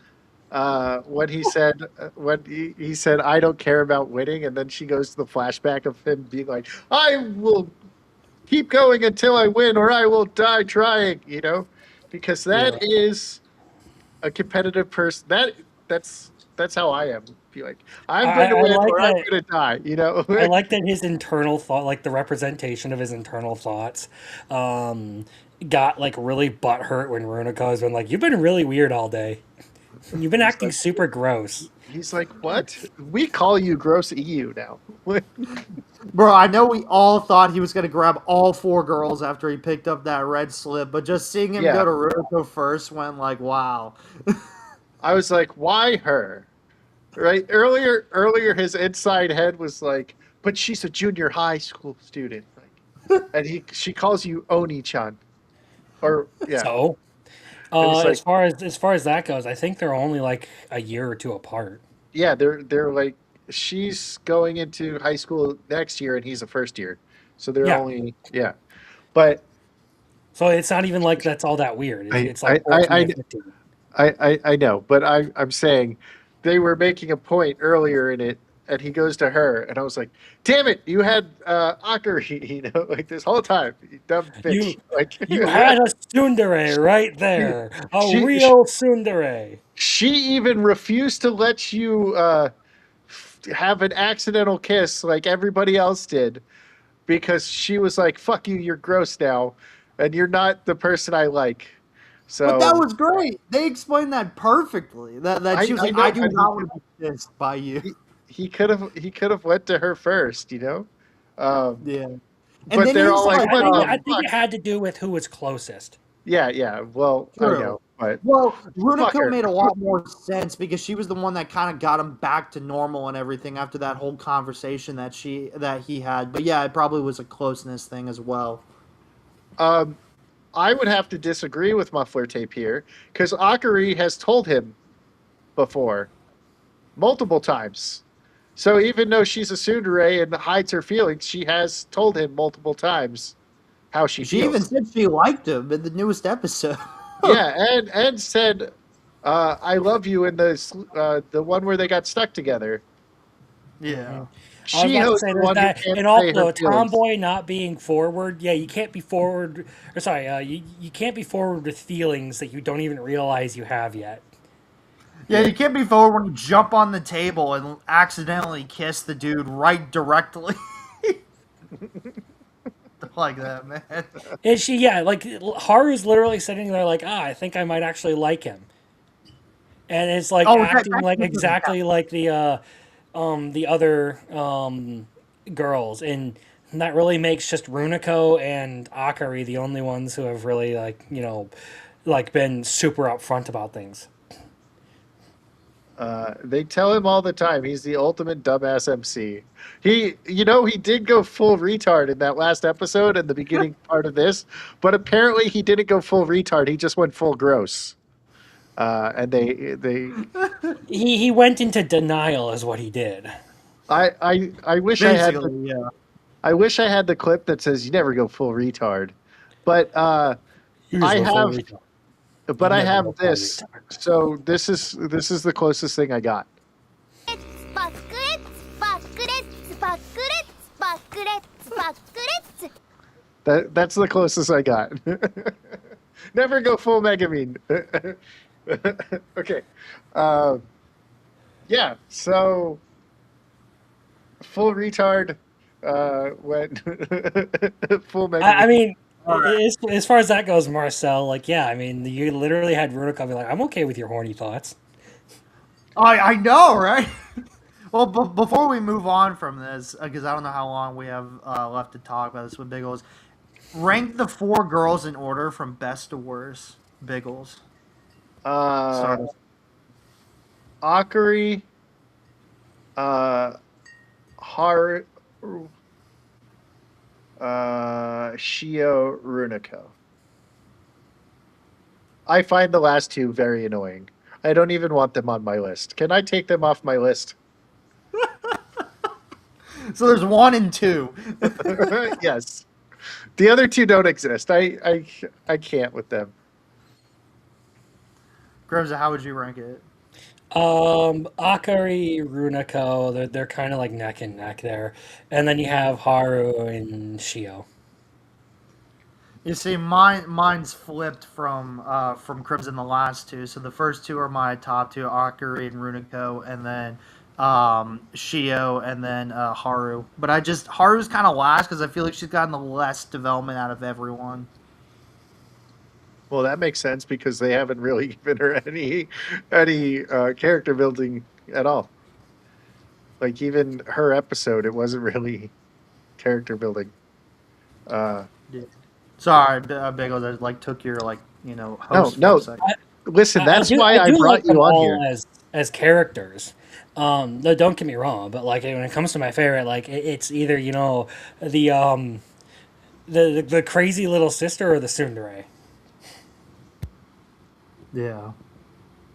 when he said I don't care about winning, and then she goes to the flashback of him being like, I will keep going until I win, or I will die trying. Because that Yeah. is a competitive person. That's how I am. Be like, I'm I, going to I win, like or I'm that. going to die. I like that his internal thought, like the representation of his internal thoughts, um, got like really butthurt when Runako has been like, "You've been really weird all day. You've been he's acting like, super gross." he's like, what? We call you gross EU now. Bro, I know we all thought he was going to grab all four girls after he picked up that red slip, but just seeing him go Yeah, to Ruko first went like, wow. I was like, why her? Right? Earlier, his inside head was like, but she's a junior high school student. Like, and she calls you Oni-chan, or yeah, So, and he's like, as far as that goes, I think they're only like a year or two apart. yeah, they're like, she's going into high school next year, and he's a first year, so they're Yeah. only yeah. But So it's not even like that's all that weird. It's, I it's like I I 14 I and 15. I know, but I'm saying they were making a point earlier in it, and he goes to her, and I was like, "Damn it, you had Akari, like this whole time, you dumb bitch." You Like, you had a tsundere right there, a she real tsundere. she even refused to let you have an accidental kiss like everybody else did because she was like, "Fuck you, you're gross now, and you're not the person I like." But that So was great. They explained that perfectly. That she was I like, I know, do but not want to be kissed by you. he could have went to her first. Um, Yeah. And but then they're he's all like, like, I think "What the I think fuck?" it had to do with who was closest. Yeah, yeah. Well, I true. know, but Well, fuck Runako her. made a lot more sense because she was the one that kind of got him back to normal and everything after that whole conversation that he had. But yeah, it probably was a closeness thing as well. Um, I would have to disagree with Muffler Tape here because Akari has told him before multiple times. So even though she's a tsundere and hides her feelings, she has told him multiple times how she She even feels. said she liked him in the newest episode. Yeah, and said, "I love you" in the one where they got stuck together. Yeah. I was about to Shiho's say the there's one who that, can't and say her also a feelings. tomboy not being forward. Yeah, you can't be forward. Or sorry, you can't be forward with feelings that you don't even realize you have yet. Yeah, you can't be forward when you jump on the table and accidentally kiss the dude right directly like that, man. And she, yeah, like Haru's literally sitting there like, ah, I think I might actually like him, and it's like Oh, acting that like kiss doesn't count. exactly like the other girls, and that really makes just Runako and Akari the only ones who have really like like been super upfront about things. They tell him all the time he's the ultimate dumbass MC. He did go full retard in that last episode and the beginning part of this, but apparently he didn't go full retard. He just went full gross. And they He went into denial, is what he did. I wish Basically, yeah. I wish I had the clip that says you never go full retard, but He was I a full have retard. You but I never go have full this. retard. So this is the closest thing I got. バックレッツバックレッツバックレッツバックレッツバックレッツ That's the closest I got. Never go full Megamine. Okay. Uh, yeah. So full retard went full I Megamine. mean, All right. as far as that goes, Marcel, like, yeah, I mean, you literally had Runako be like, I'm okay with your horny thoughts. I know, right? Well, before we move on from this, because I don't know how long we have left to talk about this with Biggles, rank the 4 girls in order from best to worst. Biggles. Uh, Sorry. Akari, uh, Haru, Shio, Runako. I find the last two very annoying. I don't even want them on my list. Can I take them off my list? So there's 1 and 2. Yes. The other two don't exist. I can't with them. Grimza, how would you rank it? Akari, Runako, they're kind of like neck and neck there, and then you have Haru and Shio. You see, mine's flipped from Crimson the last two. So the first two are my top two, Akari and Runiko, and then Shio, and then Haru. But Haru's kind of last because I feel like she's gotten the less development out of everyone. Well, that makes sense because they haven't really given her any character building at all. Like even her episode, it wasn't really character building. Uh, Yeah. Sorry, Biggles, I took your no, host for no. a second. Listen, that's I why I do like brought them you on all here. as characters. No, don't get me wrong, but like when it comes to my favorite, like it's either the the crazy little sister or the tsundere. Yeah.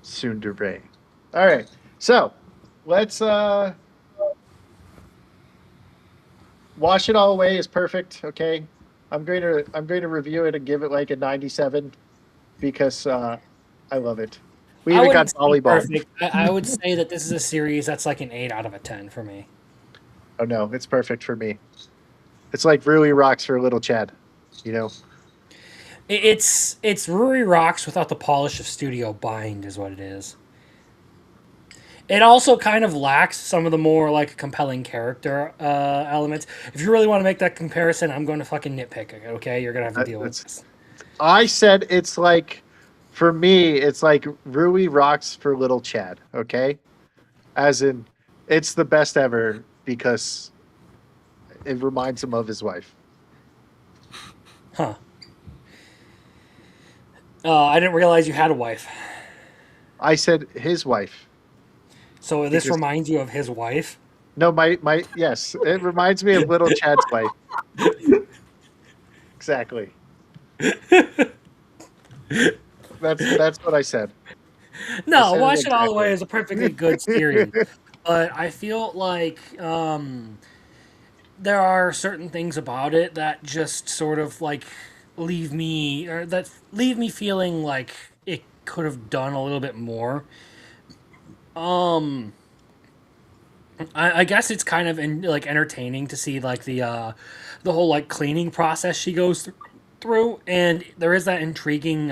Tsundere. All right, so let's wash it all away is perfect. Okay, I'm going to review it and give it like a 97 because I love it. We I even got wouldn't say volleyball. perfect. I would say that this is a series that's like an 8 out of 10 for me. Oh no, it's perfect for me. It's like Rui rocks for little Chad. You know. It's Ruri Rocks without the polish of Studio Bind, is what it is. It also kind of lacks some of the more like compelling character elements. If you really want to make that comparison, I'm going to fucking nitpick it. Okay, you're gonna have to deal with It's, this. I said it's like, for me, it's like Rui rocks for little Chad. Okay, as in, it's the best ever because it reminds him of his wife. Huh? I didn't realize you had a wife. I said his wife So this because reminds you of his wife. no, my yes, it reminds me of little Chad's wife. Exactly. That's what I said. No, said it Watch It All the Way exactly. is a perfectly good series, but I feel like there are certain things about it that just sort of like leave me feeling like it could have done a little bit more. Um, I guess it's kind of like entertaining to see like the whole like cleaning process she goes through. through, and there is that intriguing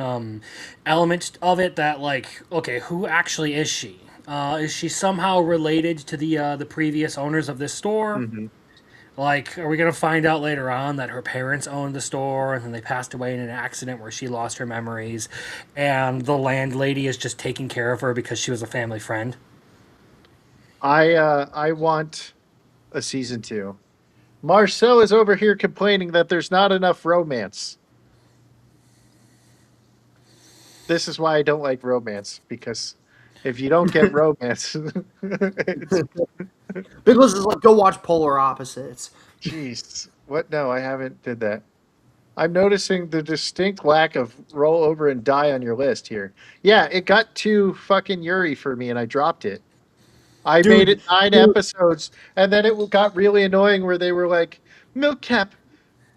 element of it that, like, okay, who actually is she? Is she somehow related to the previous owners of this store? Hmm. Like, are we gonna find out later on that her parents owned the store and then they passed away in an accident where she lost her memories, and the landlady is just taking care of her because she was a family friend? I want a season two. Marcel is over here complaining that there's not enough romance. This is why I don't like romance, because if you don't get romance, it's Biggles is like, go watch Polar Opposites. jeez. What? No, I haven't did that. I'm noticing the distinct lack of roll over and die on your list here. Yeah, it got too fucking Yuri for me, and I dropped it. I made Dude, it 9 episodes, and then it got really annoying where they were like, "Milk cap,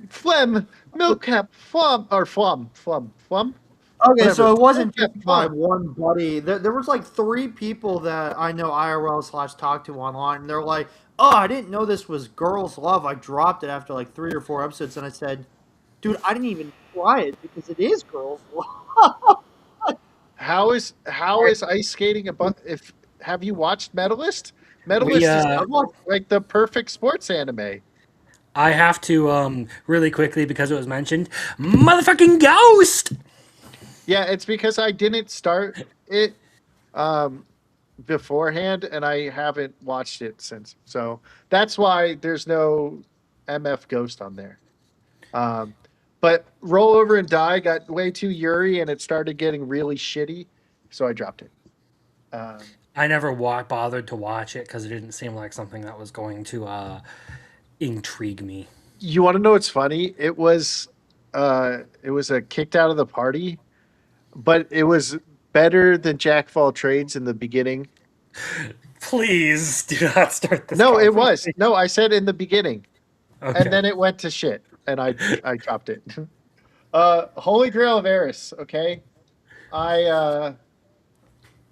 phlegm, milk cap, flum, or flum, okay, whatever, so it milk wasn't cap, just my flum." one buddy. There was like three people that I know IRL slash talk to online, and they're like, "Oh, I didn't know this was Girls Love." I dropped it after like 3 or 4 episodes, and I said, "Dude, I didn't even try it because it is Girls Love." How is ice skating if have you watched Medalist? We Medalist is I watched. like the perfect sports anime. I have to really quickly because it was mentioned. Motherfucking ghost. Yeah, it's because I didn't start it um beforehand and I haven't watched it since. So that's why there's no MF Ghost on there. Um but Roll Over and Die got way too Yuri and it started getting really shitty, so I dropped it. Um I never bothered to watch it because it didn't seem like something that was going to intrigue me. you want to know what's funny? It was a kicked out of the party, but it was better than Jack of all trades in the beginning. Please do not start this No, it was. conversation. No, I said in the beginning. And Okay. then it went to shit and I dropped it. Holy Grail of Eris, okay? I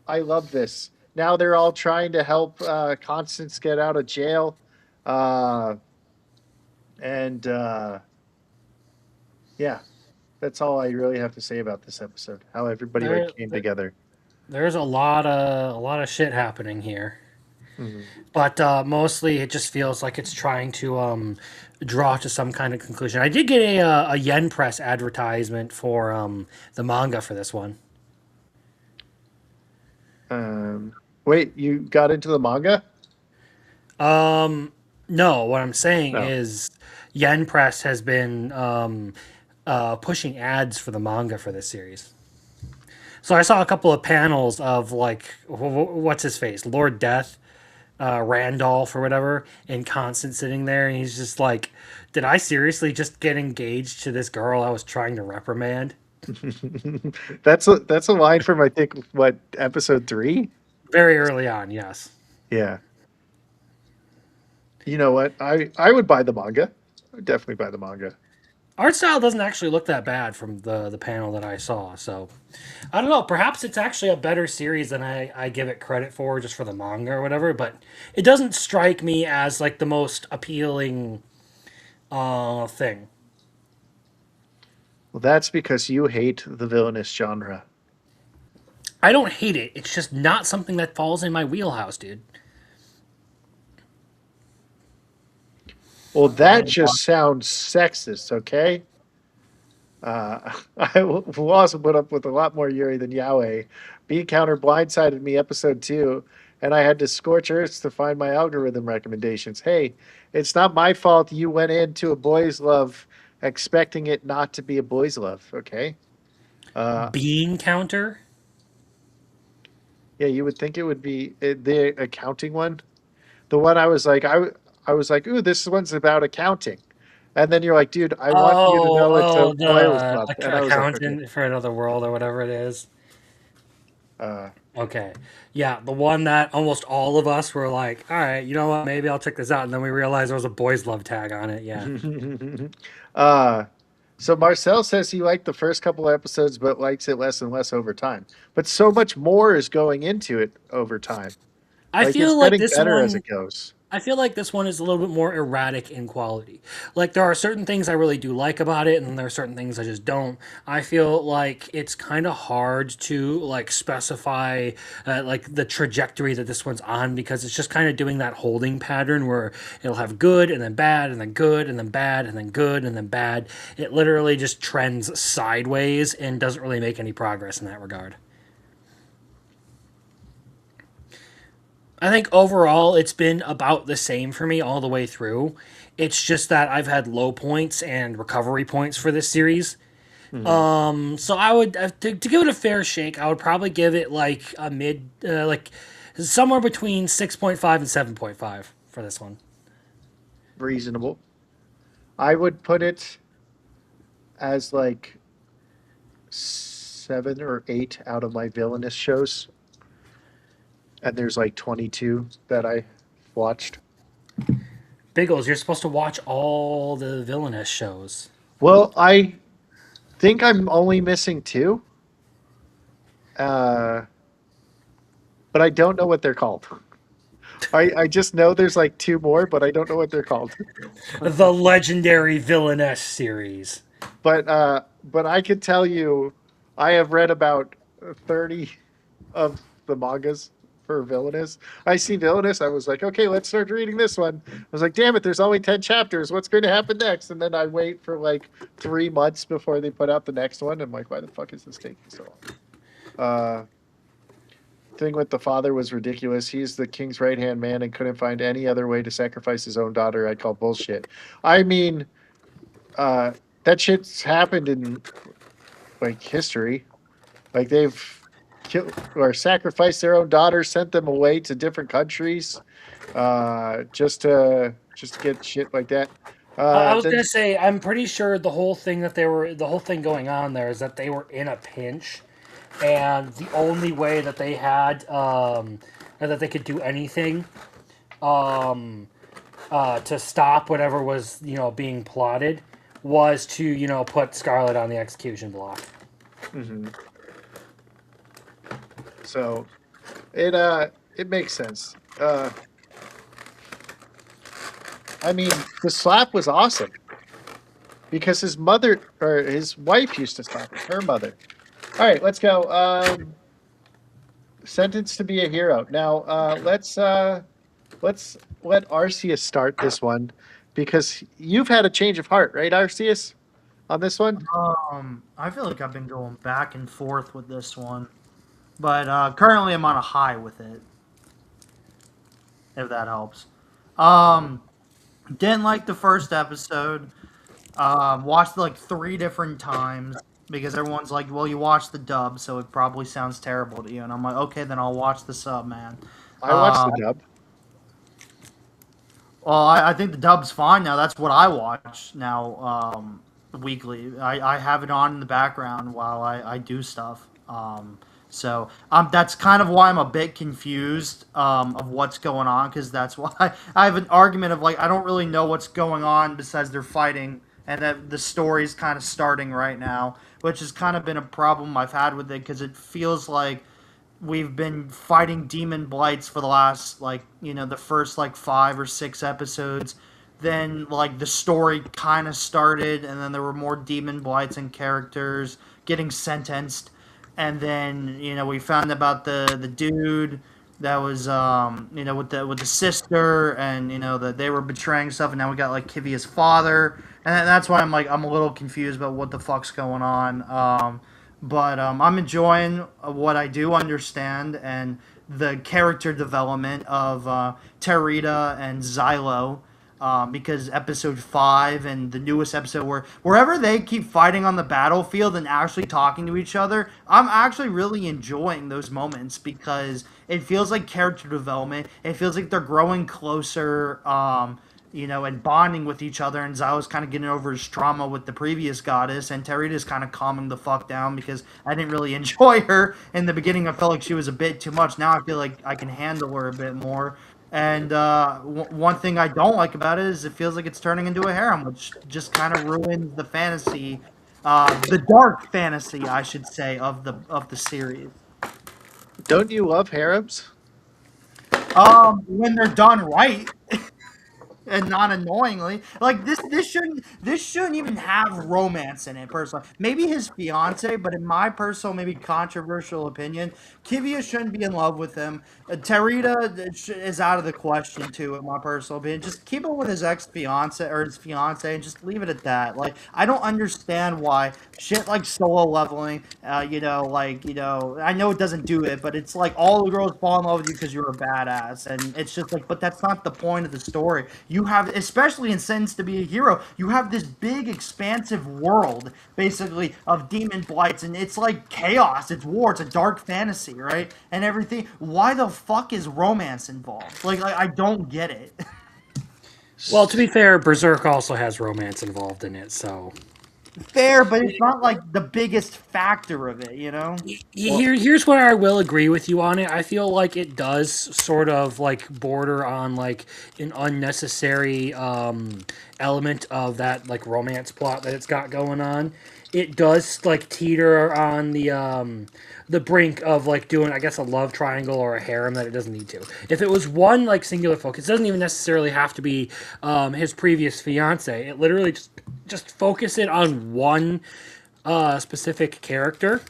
I love this. Now they're all trying to help Constance get out of jail. Uh and yeah, that's all I really have to say about this episode. How everybody like There, came there together. there's a lot of shit happening here, Mhm. but mostly it just feels like it's trying to draw to some kind of conclusion. I did get a Yen Press advertisement for the manga for this one. Um Wait, you got into the manga? No, what I'm saying No. is Yen Press has been pushing ads for the manga for this series. So I saw a couple of panels of like what's his face, Lord Death, Randolph or whatever, and Constant sitting there, and he's just like, "Did I seriously just get engaged to this girl I was trying to reprimand?" That's a line from I think what episode 3? Very early on, yes. Yeah. You know what? I would buy the manga. I would definitely buy the manga. Art style doesn't actually look that bad from the panel that I saw, so I don't know. Perhaps it's actually a better series than I give it credit for, just for the manga or whatever. But it doesn't strike me as like the most appealing thing. Well, that's because you hate the villainous genre. I don't hate it. It's just not something that falls in my wheelhouse, dude. Well, that just sounds sexist, okay? I will also put up with a lot more Yuri than Yahweh. Bean Counter blindsided me episode 2, and I had to scorch earths to find my algorithm recommendations. Hey, it's not my fault you went into a boys' love expecting it not to be a boys' love, okay? Uh, Bean counter. yeah, you would think it would be the accounting one. The one I was like, ooh, this one's about accounting. And then you're like, dude, I want you to know it's a boys' The club. And I was like, okay. accountant for another world or whatever it is. Uh, Okay. Yeah, the one that almost all of us were like, all right, you know what? Maybe I'll check this out. And then we realized there was a boys' love tag on it. Yeah. uh, so Marcel says he liked the first couple of episodes, but likes it less and less over time. But so much more is going into it over time. I Like it's feel like getting this better as one it goes. I feel like this one is a little bit more erratic in quality. Like there are certain things I really do like about it, and there are certain things I just don't. I feel like it's kind of hard to like specify like the trajectory that this one's on because it's just kind of doing that holding pattern where it'll have good and then bad and then good and then bad and then good and then bad. It literally just trends sideways and doesn't really make any progress in that regard. I think overall it's been about the same for me all the way through. It's just that I've had low points and recovery points for this series. Hmm. So I would to give it a fair shake. I would probably give it like a mid, like somewhere between 6.5 and 7.5 for this one. Reasonable. I would put it as like 7 or 8 out of my villainous shows, and there's like 22 that I watched. Biggles, you're supposed to watch all the villainous shows. Well, I think I'm only missing 2, uh, but I don't know what they're called. I just know there's like 2 more, but I don't know what they're called. The legendary villainess series. But I can tell you, I have read about 30 of the mangas for Villainous. I see Villainous. I was like, okay, let's start reading this one. I was like, damn it, there's only 10 chapters. What's going to happen next? And then I wait for like 3 months before they put out the next one. I'm like, why the fuck is this taking so long? Thing with the father was ridiculous. He's the king's right hand man and couldn't find any other way to sacrifice his own daughter. I call bullshit. I mean, uh, that shit's happened in like history. Like they've killed or sacrificed their own daughters, sent them away to different countries, just to get shit like that. I was Then gonna say, I'm pretty sure the whole thing going on there is that they were in a pinch, and the only way that they had that they could do anything um, to stop whatever was being plotted was to put Scarlet on the execution block. mhm. So it makes sense. I mean, the slap was awesome because his mother or his wife used to slap him, her mother. All right, let's go. Sentenced to be a hero. Now, let's let Arceus start this one because you've had a change of heart, right, Arceus, on this one? I feel like I've been going back and forth with this one, but currently I'm on a high with it, if that helps. Um, didn't like the first episode. Watched it like 3 different times because everyone's like, "Well, you watched the dub, so it probably sounds terrible to you." And I'm like, "Okay, then I'll watch the sub, man." I watched Uh, the dub. well, I think the dub's fine now. That's what I watch now weekly. I have it on in the background while I do stuff. So that's kind of why I'm a bit confused of what's going on because that's why I have an argument of like I don't really know what's going on besides they're fighting and that the story's kind of starting right now, which has kind of been a problem I've had with it because it feels like we've been fighting demon blights for the last like the first like 5 or 6 episodes. Then like the story kind of started and then there were more demon blights and characters getting sentenced, and then we found about the dude that was with the sister, and that they were betraying stuff, and now we got like Kivia's father, and that's why I'm a little confused about what the fuck's going on. But I'm enjoying what I do understand and the character development of Terita and Xylo. Because episode 5 and the newest episode wherever they keep fighting on the battlefield and actually talking to each other, I'm actually really enjoying those moments because it feels like character development. It feels like they're growing closer, and bonding with each other. And Zylo's kind of getting over his trauma with the previous goddess, and Terita's kind of calming the fuck down because I didn't really enjoy her in the beginning. I felt like she was a bit too much. Now I feel like I can handle her a bit more. And one thing I don't like about it is it feels like it's turning into a harem, which just kind of ruins the fantasy, the dark fantasy, I should say, of the series. Don't you love harems? When they're done right and not annoyingly. Like this shouldn't even have romance in it personally. Maybe his fiance, but in my personal, maybe controversial opinion, Kivia shouldn't be in love with him. Terita is out of the question too, in my personal opinion. Just keep it with his ex fiance or his fiance, and just leave it at that. Like I don't understand why shit like solo leveling, I know it doesn't do it, but it's like all the girls fall in love with you because you're a badass, and it's just like, but that's not the point of the story. You have, especially in Sentenced to Be a Hero, you have this big, expansive world, basically, of demon blights, and it's like chaos, it's war, it's a dark fantasy, right? And everything. Why the fuck is romance involved? Like I don't get it. Well, to be fair, Berserk also has romance involved in it, so Fair, but it's not like the biggest factor of it, you know? Well, here's where I will agree with you on it. I feel like it does sort of like border on like an unnecessary element of that like romance plot that it's got going on. It does like teeter on the brink of like doing, I guess, a love triangle or a harem that it doesn't need to. If it was one like singular focus, it doesn't even necessarily have to be his previous fiance. It literally just focus it on one specific character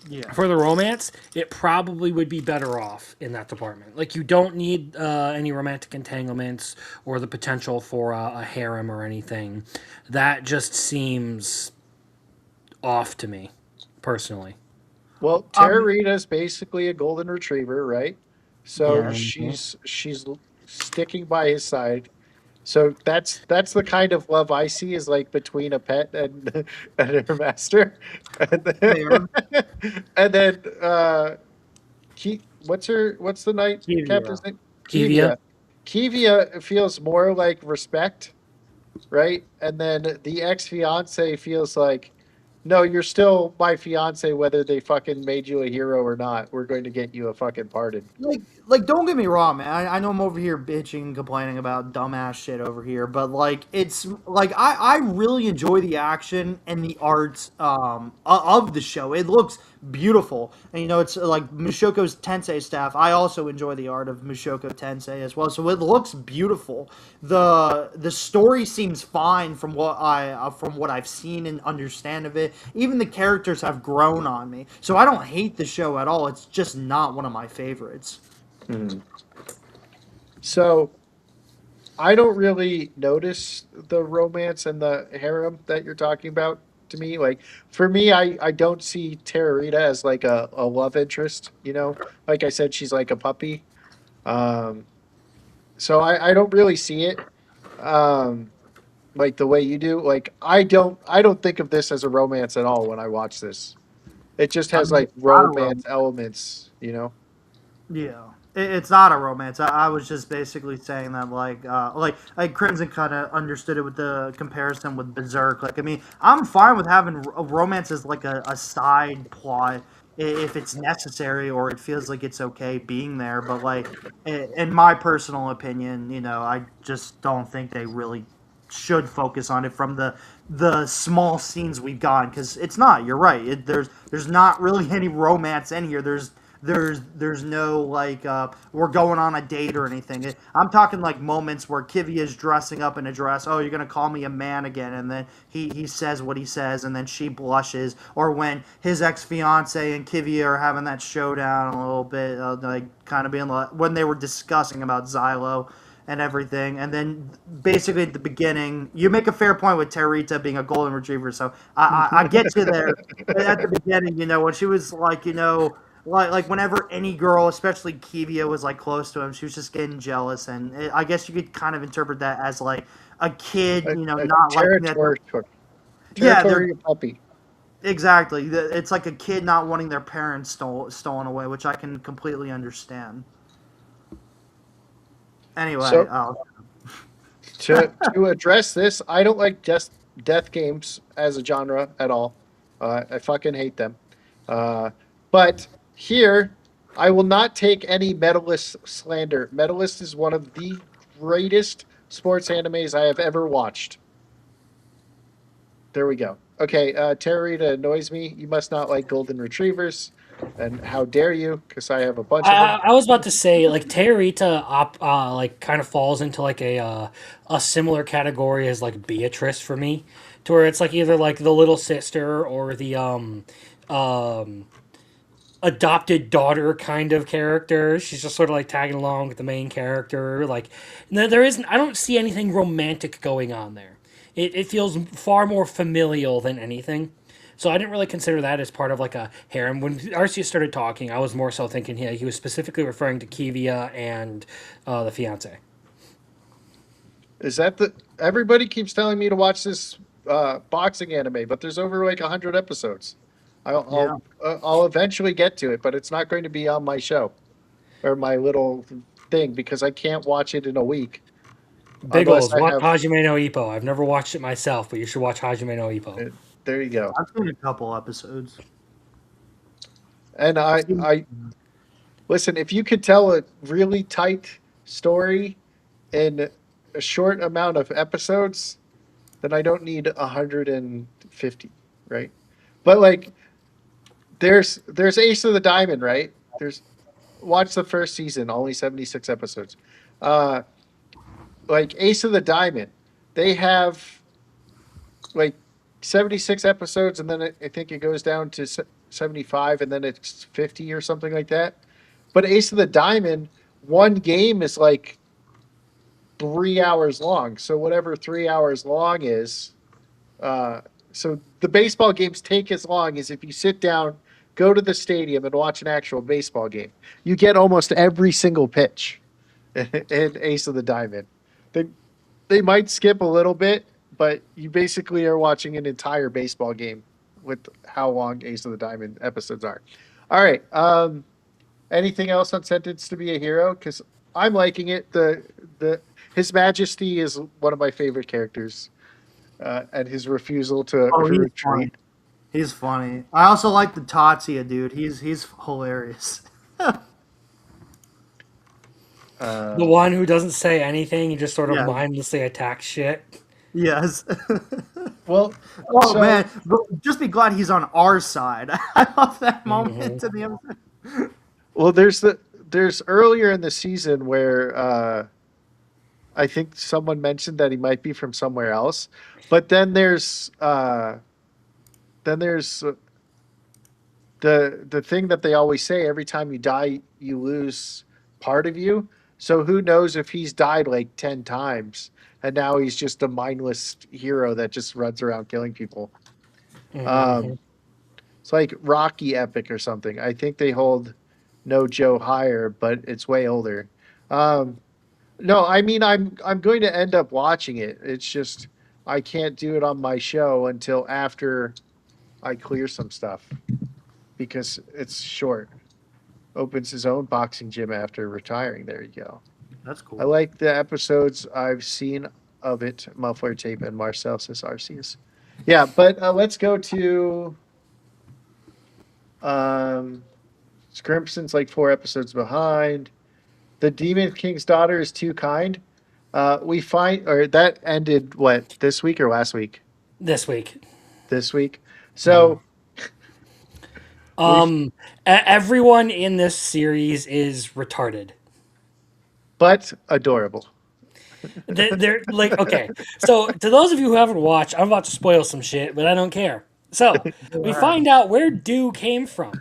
Yeah. for the romance, it probably would be better off in that department. Like, you don't need any romantic entanglements or the potential for a harem or anything. That just seems off to me, personally. well, Um, Terrarita's basically a golden retriever, right? So yeah. she's sticking by his side. So that's the kind of love I see is like between a pet and and her master, and Fair. then, and then what's the knight Kivia. captain's name? Kivia? Kivia. Kivia feels more like respect, right? And then the ex fiance feels like, no, you're still my fiance, whether they fucking made you a hero or not. We're going to get you a fucking pardon. Like don't get me wrong, man. I know I'm over here bitching and complaining about dumbass shit over here, but like it's like I really enjoy the action and the art of the show. It looks beautiful, and it's like Mushoko's Tensei staff. I also enjoy the art of Mushoko Tensei as well, so it looks beautiful. The story seems fine from what I've seen and understand of it. Even the characters have grown on me, so I don't hate the show at all. It's just not one of my favorites. Mhm. So I don't really notice the romance and the harem that you're talking about to me. Like for me, I don't see Terrorita as like a love interest, you know? Like I said, she's like a puppy. Um so I don't really see it like the way you do. Like I don't think of this as a romance at all when I watch this. It just I has mean, like it's not a romance romance. elements, you know? Yeah, it's not a romance. I was just basically saying that, like Crimson kind of understood it with the comparison with Berserk. Like, I mean, I'm fine with having a romance as like a side plot if it's necessary or it feels like it's okay being there. But like, in my personal opinion, I just don't think they really should focus on it from the small scenes we've gotten because it's not. You're right. There's not really any romance in here. There's no like we're going on a date or anything. I'm talking like moments where Kivia is dressing up in a dress. Oh, you're gonna call me a man again, and then he says what he says, and then she blushes. Or when his ex fiance and Kivia are having that showdown a little bit, like kind of being like when they were discussing about Xylo and everything. And then basically at the beginning, you make a fair point with Terita being a golden retriever. So I get you there. At the beginning, when she was like, like whenever any girl, especially Kivia, was like close to him, she was just getting jealous, and I guess you could kind of interpret that as like a kid, A not liking that. They're territorial puppy. exactly. It's like a kid not wanting their parents stolen away, which I can completely understand. Anyway, So to address this, I don't like just death games as a genre at all. I fucking hate them. Uh, but here, I will not take any medalist slander. Medalist is one of the greatest sports animes I have ever watched. There we go. Okay, Terrorita annoys me. You must not like golden retrievers. And how dare you? Because I have a bunch of them. I was about to say like Teorita like kind of falls into like a similar category as like Beatrice for me, to where it's like either like the little sister or the um adopted daughter kind of character. She's just sort of like tagging along with the main character. Like there isn't. I don't see anything romantic going on there. It feels far more familial than anything. So I didn't really consider that as part of like a harem. When Arceus started talking, I was more so thinking he was specifically referring to Kivia and the fiance. Is that the? Everybody keeps telling me to watch this boxing anime, but there's over like 100 episodes. Yeah. I'll eventually get to it, but it's not going to be on my show or my little thing because I can't watch it in a week unless Biggles, I watch have. Hajime no Ippo. I've never watched it myself, but you should watch Hajime no Ippo. There you go. I've seen a couple episodes. And I've seen, I listen. If you could tell a really tight story in a short amount of episodes, then I don't need 150, right? But like, there's Ace of the Diamond, right? There's watch the first season, only 76 episodes. Uh, like Ace of the Diamond, they have like 76 episodes, and then I think it goes down to 75, and then it's 50 or something like that. But Ace of the Diamond, one game is like 3 hours long. So whatever 3 hours long is, uh, so the baseball games take as long as if you sit down, go to the stadium, and watch an actual baseball game. You get almost every single pitch in Ace of the Diamond. They they might skip a little bit, but you basically are watching an entire baseball game with how long Ace of the Diamond episodes are. All right. Anything else on Sentence to Be a Hero? Because I'm liking it. The His Majesty is one of my favorite characters, and his refusal to oh, he's funny. retreat. He's funny. I also like the Tatsuya dude. He's hilarious. The Uh, one who doesn't say anything, he just sort of Yeah. mindlessly attacks shit. Yes. well, Oh so man, but just be glad he's on our side. I love that Hmm. moment in the episode. well, there's earlier in the season where I think someone mentioned that he might be from somewhere else, but then there's the thing that they always say: every time you die, you lose part of you. So who knows if he's died like 10 times, and now he's just a mindless hero that just runs around killing people. Hmm. Um, it's like Rocky Epic or something. I think they hold No Joe higher, but it's way older. Um, no, I mean I'm going to end up watching it. It's just I can't do it on my show until after I clear some stuff because it's short. Opens his own boxing gym after retiring. There you go. That's I cool. like the episodes I've seen of it. Muffler Tape and Marcel says Arceus. Yeah, but let's go to um, Scrimson's like 4 episodes behind. The Demon King's daughter is too kind. We find or that ended what this week or last week? This week. This week. So we, Everyone in this series is retarded. but adorable. They're like, okay. So, to those of you who haven't watched, I'm about to spoil some shit, but I don't care. So, we Yeah. find out where Dew came from.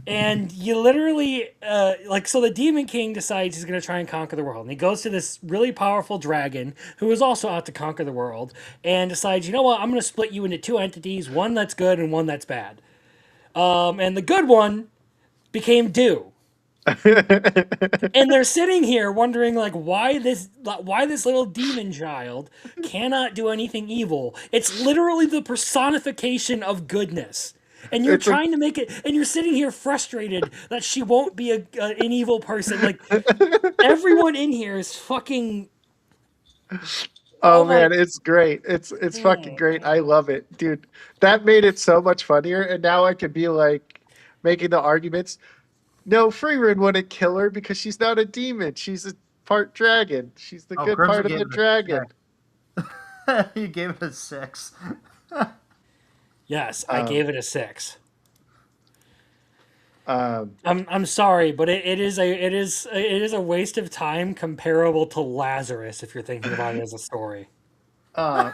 And you literally, so the Demon King decides he's going to try and conquer the world. And he goes to this really powerful dragon who is also out to conquer the world and decides, you know what, I'm going to split you into two entities, one that's good and one that's bad. And the good one became Dew. And they're sitting here wondering like why this little demon child cannot do anything evil. It's literally the personification of goodness. And you're It's a trying to make it and you're sitting here frustrated that she won't be an evil person. Like everyone in here is fucking oh oh my man, it's great. It's fucking great. I love it, dude. That made it so much funnier. And now I could be like making the arguments. No, Freeman wouldn't kill her because she's not a demon. She's a part dragon. She's the Oh, good part Crimson of gave the it dragon. a 6. He gave it a 6. yes, I Um, gave it a 6. I'm sorry, but it is a waste of time comparable to Lazarus if you're thinking about it as a story. Uh,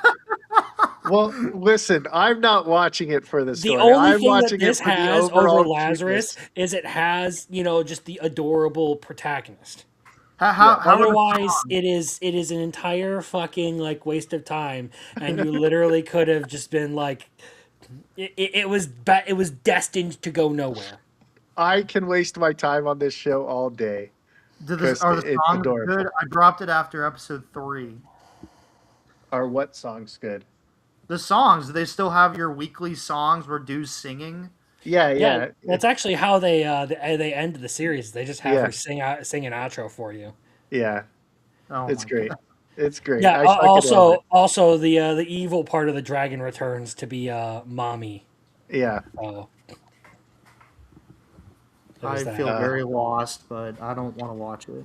well, listen, I'm not watching it for the The story. only I'm thing that watching it this for the has over overall Lazarus cuteness. is it has, just the adorable protagonist. Yeah. How are the Otherwise, songs? it is an entire fucking like waste of time, and you literally could have just been like, it was destined to go nowhere. I can waste my time on this show all day because Are the it's songs good? adorable. I dropped it after episode 3. Are what songs good? The songs, do they still have your weekly songs where dude's singing? Yeah, Yeah, yeah, that's actually how they end the series. They just have her yeah, sing an outro for you. yeah. Oh It's my great. god. It's great. Yeah. I fucking love it. Also, the evil part of the dragon returns to be mommy. Yeah. Oh, there's I that. feel Uh, very lost, but I don't want to watch it.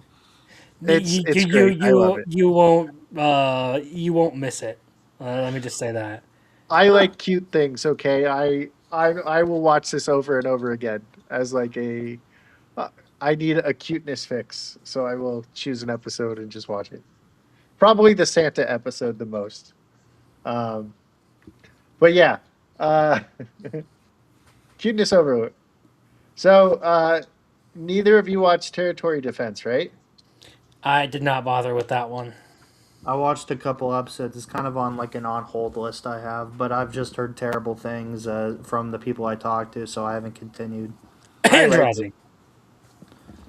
it's great. I love it. You won't miss it. Let me just say that. I like cute things. Okay, I will watch this over and over again as like a. Uh, I need a cuteness fix, so I will choose an episode and just watch it. Probably the Santa episode the most. Um, but yeah, uh, cuteness overload. So neither of you watched Territory Defense, right? I did not bother with that one. I watched a couple episodes. It's kind of on like an on hold list I have, but I've just heard terrible things from the people I talked to, so I haven't continued. I like it. Interesting.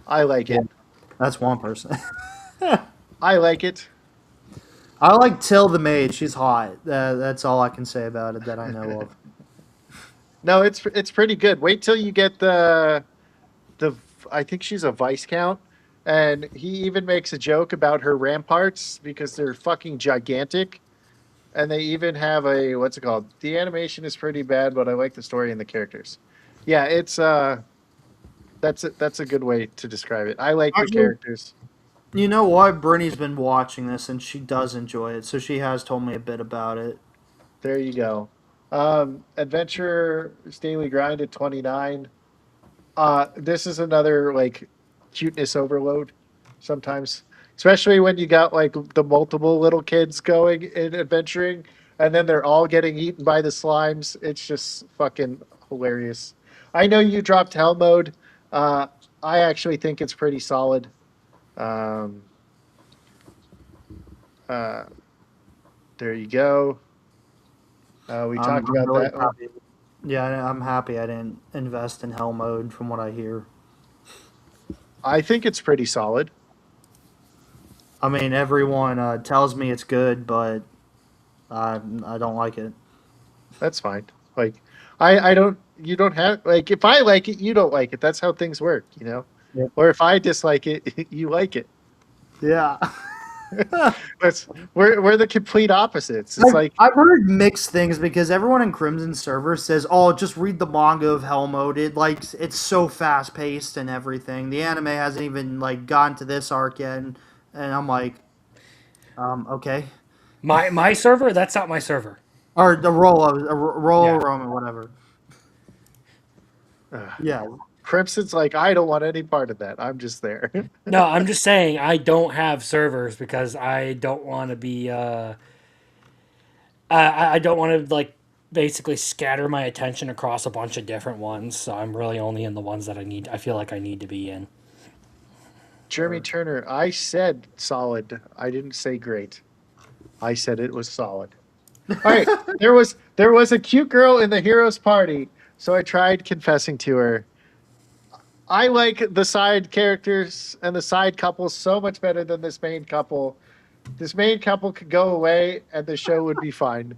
I like Yeah, it. that's one person. I like it. I like Till the maid. She's hot. That's all I can say about it that I know of. No, it's pretty good. Wait till you get the I think she's a vice count, and he even makes a joke about her ramparts because they're fucking gigantic, and they even have a what's it called? The animation is pretty bad, but I like the story and the characters. Yeah, it's that's a good way to describe it. I like the Actually, characters. you know what? Brittany's been watching this and she does enjoy it, so she has told me a bit about it. There you go. Adventure Daily Grind at 29. This is another like cuteness overload sometimes, especially when you got like the multiple little kids going and adventuring, and then they're all getting eaten by the slimes. It's just fucking hilarious. I know you dropped Hell Mode. Uh, I actually think it's pretty solid. Um, uh, there you go. We talked I'm about really that one. happy. Yeah, I'm happy I didn't invest in hell mode from what I hear. I think it's pretty solid. I mean, everyone tells me it's good, but I don't like it. That's fine. Like, I don't. You don't have like. If I like it, you don't like it. That's how things work, you know. Yep. Or if I dislike it, you like it. Yeah. That's we're the complete opposites. It's like I've heard mixed things because everyone in Crimson server says, "Oh, just read the manga of Hell Mode. It's so fast paced and everything. The anime hasn't even like gotten to this arc yet." And I'm like, okay, My server? That's not my server. or the roll Yeah. Roman, whatever. uh, Yeah, Crimson's like I don't want any part of that. I'm just there. No, I'm just saying I don't have servers because I don't want to be. I don't want to like basically scatter my attention across a bunch of different ones. So I'm really only in the ones that I feel like I need to be in. Jeremy Turner. I said solid. I didn't say great. I said it was solid. All right. There was a cute girl in the hero's party, so I tried confessing to her. I like the side characters and the side couples so much better than this main couple. This main couple could go away and the show would be fine,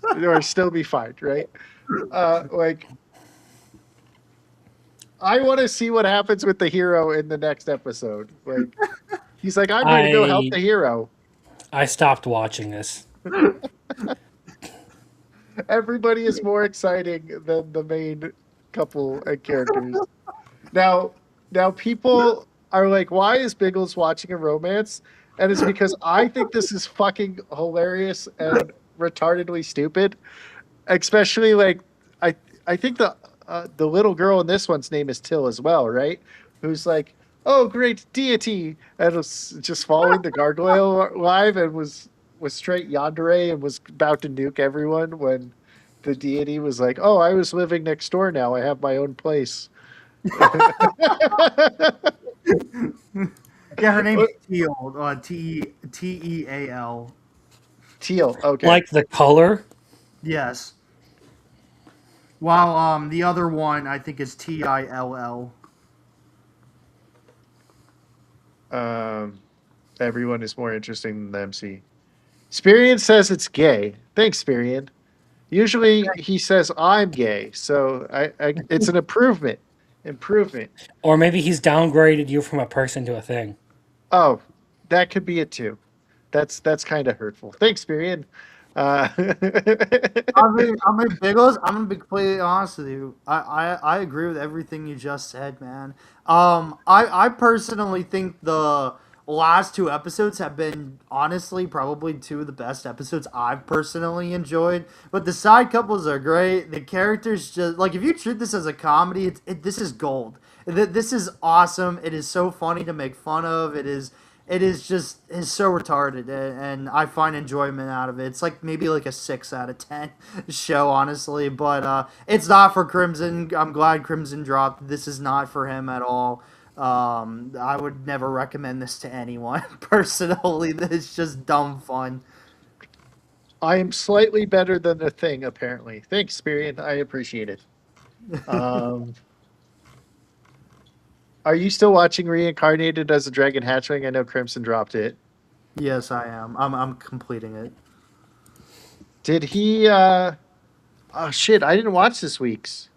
or still be fine, right? Like I want to see what happens with the hero in the next episode. Like he's like, I'm going to go help I the hero. I stopped watching this. Everybody is more exciting than the main couple and characters. Now, now people are like, why is Biggles watching a romance? And it's because I think this is fucking hilarious and retardedly stupid. Especially like I I think the little girl in this one's name is Till as well, right? Who's like, oh great deity, and was just following the gargoyle live and was straight yandere and was about to nuke everyone when the deity was like, oh, I was living next door now. I have my own place. Yeah, her name's Teal. Teal. Teal. Okay. Like the color. Yes. While the other one I think is Till. Um, everyone is more interesting than the MC. Spirian says it's gay. Thanks, Spirian. Usually he says I'm gay, so it's an improvement. Improvement. Or maybe he's downgraded you from a person to a thing. Oh, that could be it too. That's kind of hurtful. Thanks, Spirian. Uh, Biggles. I'm gonna be completely honest with you. I agree with everything you just said, man. I personally think the last two episodes have been honestly probably two of the best episodes I've personally enjoyed. But the side couples are great. The characters just like if you treat this as a comedy, this is gold. This is awesome. It is so funny to make fun of. It's so retarded, and I find enjoyment out of it. It's like maybe like a 6 out of 10 show, honestly, but it's not for Crimson. I'm glad Crimson dropped. This is not for him at all. I would never recommend this to anyone personally. It's just dumb fun. I am slightly better than the thing, apparently. Thanks, Spirian. I appreciate it. Um, are you still watching Reincarnated as a Dragon Hatchling? I know Crimson dropped it. Yes, I am. I'm completing it. Did he? Oh shit! I didn't watch this week's.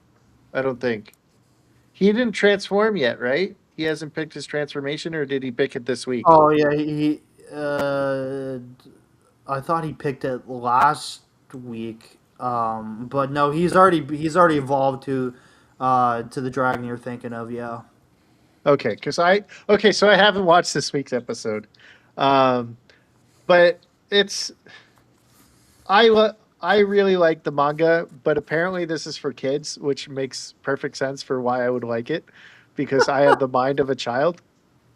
I don't think he didn't transform yet, right? He hasn't picked his transformation, or did he pick it this week? Oh yeah, I thought he picked it last week, but no, he's already evolved to the dragon you're thinking of. Yeah, Okay, so I haven't watched this week's episode, um, but it's I really like the manga, but apparently this is for kids, which makes perfect sense for why I would like it, because I have the mind of a child,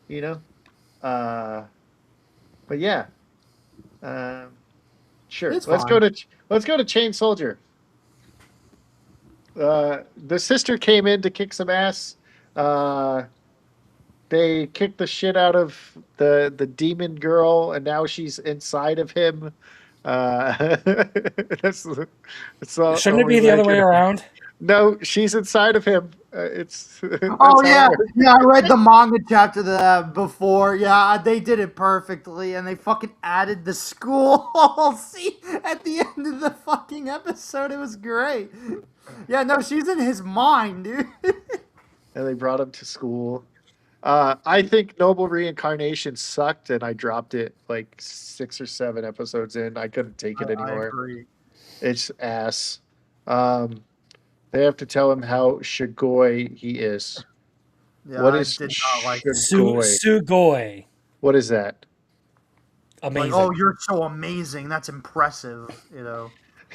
you know. Uh, but yeah, um, sure. it's fine. Let's go to Chain Soldier. The sister came in to kick some ass. Uh, they kicked the shit out of the demon girl, and now she's inside of him. That's that's the Shouldn't it only be the way I other way can. around? No, she's inside of him. It's that's Oh how it yeah, works. yeah. I read the manga chapter that before. Yeah, they did it perfectly, and they fucking added the school see at the end of the fucking episode. It was great. Yeah, no, she's in his mind, dude. And they brought him to school. I think Noble Reincarnation sucked, and I dropped it like 6 or 7 episodes in. I couldn't take it I anymore. agree. It's ass. Um, they have to tell him how Shigoi he is. Yeah, What I is did not like it. Shigoi? Sugoi. What is that? Like, oh, Amazing. you're so amazing. That's impressive.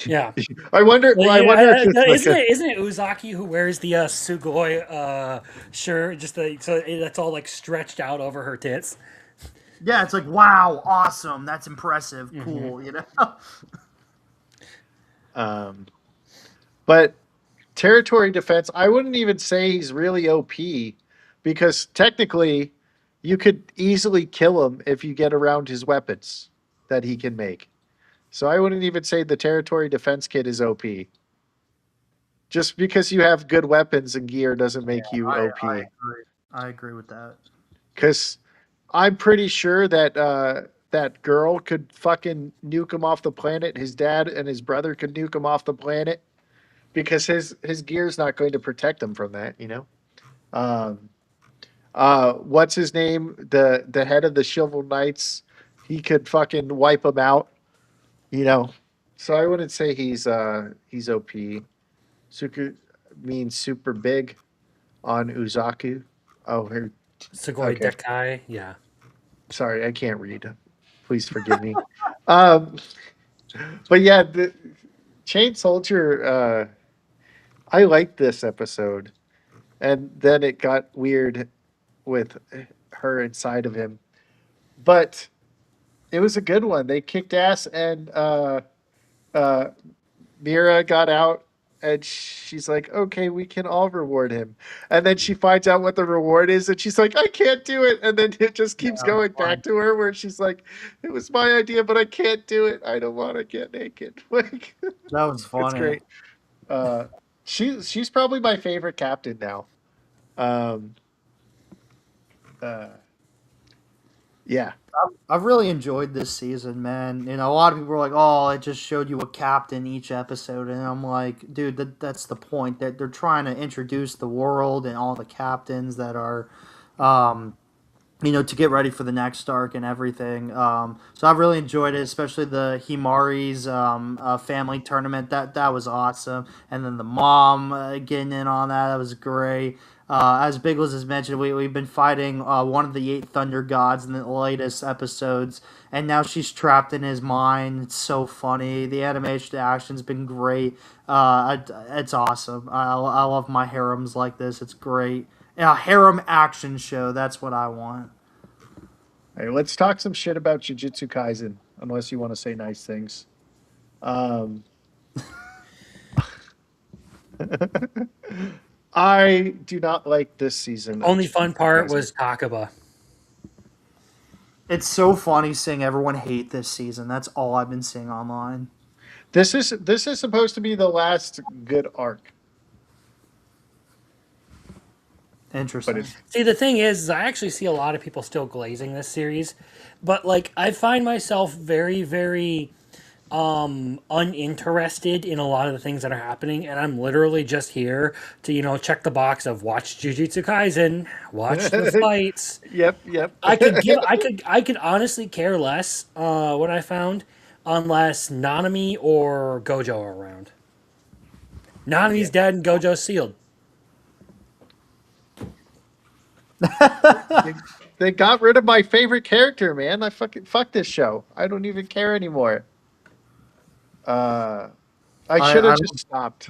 Yeah. I wonder. Well, I wonder if yeah, it's like isn't it Uzaki who wears the Sugoi shirt? That's all like stretched out over her tits. Yeah, it's like, wow, awesome. That's impressive. Cool. um, but territory defense. I wouldn't even say he's really OP because technically, you could easily kill him if you get around his weapons that he can make. So I wouldn't even say the territory defense kit is OP. Just because you have good weapons and gear doesn't make you I OP. agree. I agree with that. Because I'm pretty sure that that girl could fucking nuke him off the planet. His dad and his brother could nuke him off the planet because his gear's not going to protect him from that. You know. Um, what's his name? The head of the Chival Knights. He could fucking wipe him out. You know. So I wouldn't say he's OP. Suku means super big on Uzaku. Oh, here. Sugoi Okay. Dekai. Yeah. Sorry, I can't read. Please forgive me. Um, but yeah, the Chain Soldier. I liked this episode, and then it got weird with her inside of him. But it was a good one. They kicked ass, and uh, Mira got out, and she's like, "Okay, we can all reward him." And then she finds out what the reward is, and she's like, "I can't do it." And then it just Yeah, keeps that was going funny. back to her, where she's like, "It was my idea, but I can't do it. I don't want to get naked." Like, That was it's funny. great. Uh, she's probably my favorite captain now. Um, uh, yeah, I've really enjoyed this season, man. You know, a lot of people are like, "Oh, it just showed you a captain each episode," and I'm like, "Dude, that's the point. That they're trying to introduce the world and all the captains that are, um, you know, to get ready for the next arc and everything. So I've really enjoyed it, especially the Himari's family tournament. That was awesome, and then the mom getting in on that was great. As Biggles has mentioned, we've been fighting one of the eight Thunder Gods in the latest episodes, and now she's trapped in his mind. It's so funny. The animation, the action's been great. It's awesome. I love my harems like this. It's great. A harem action show. That's what I want. hey, let's talk some shit about Jujutsu Kaisen. Unless you want to say nice things. Um, I do not like this season of Only fun Jujutsu part Kaisen. was Takaba. It's so funny seeing everyone hate this season. That's all I've been seeing online. This is supposed to be the last good arc, but Interesting. it's See, the thing is I actually see a lot of people still glazing this series, but like I find myself very, very uninterested in a lot of the things that are happening, and I'm literally just here to, check the box of watch Jujutsu Kaisen, watch the fights. yep, yep. I could honestly care less, what I found, unless Nanami or Gojo are around. Yeah. Nanami's dead and Gojo's sealed. They, they got rid of my favorite character, man. I fucking fuck this show. I don't even care anymore. Uh, I should have I just stopped.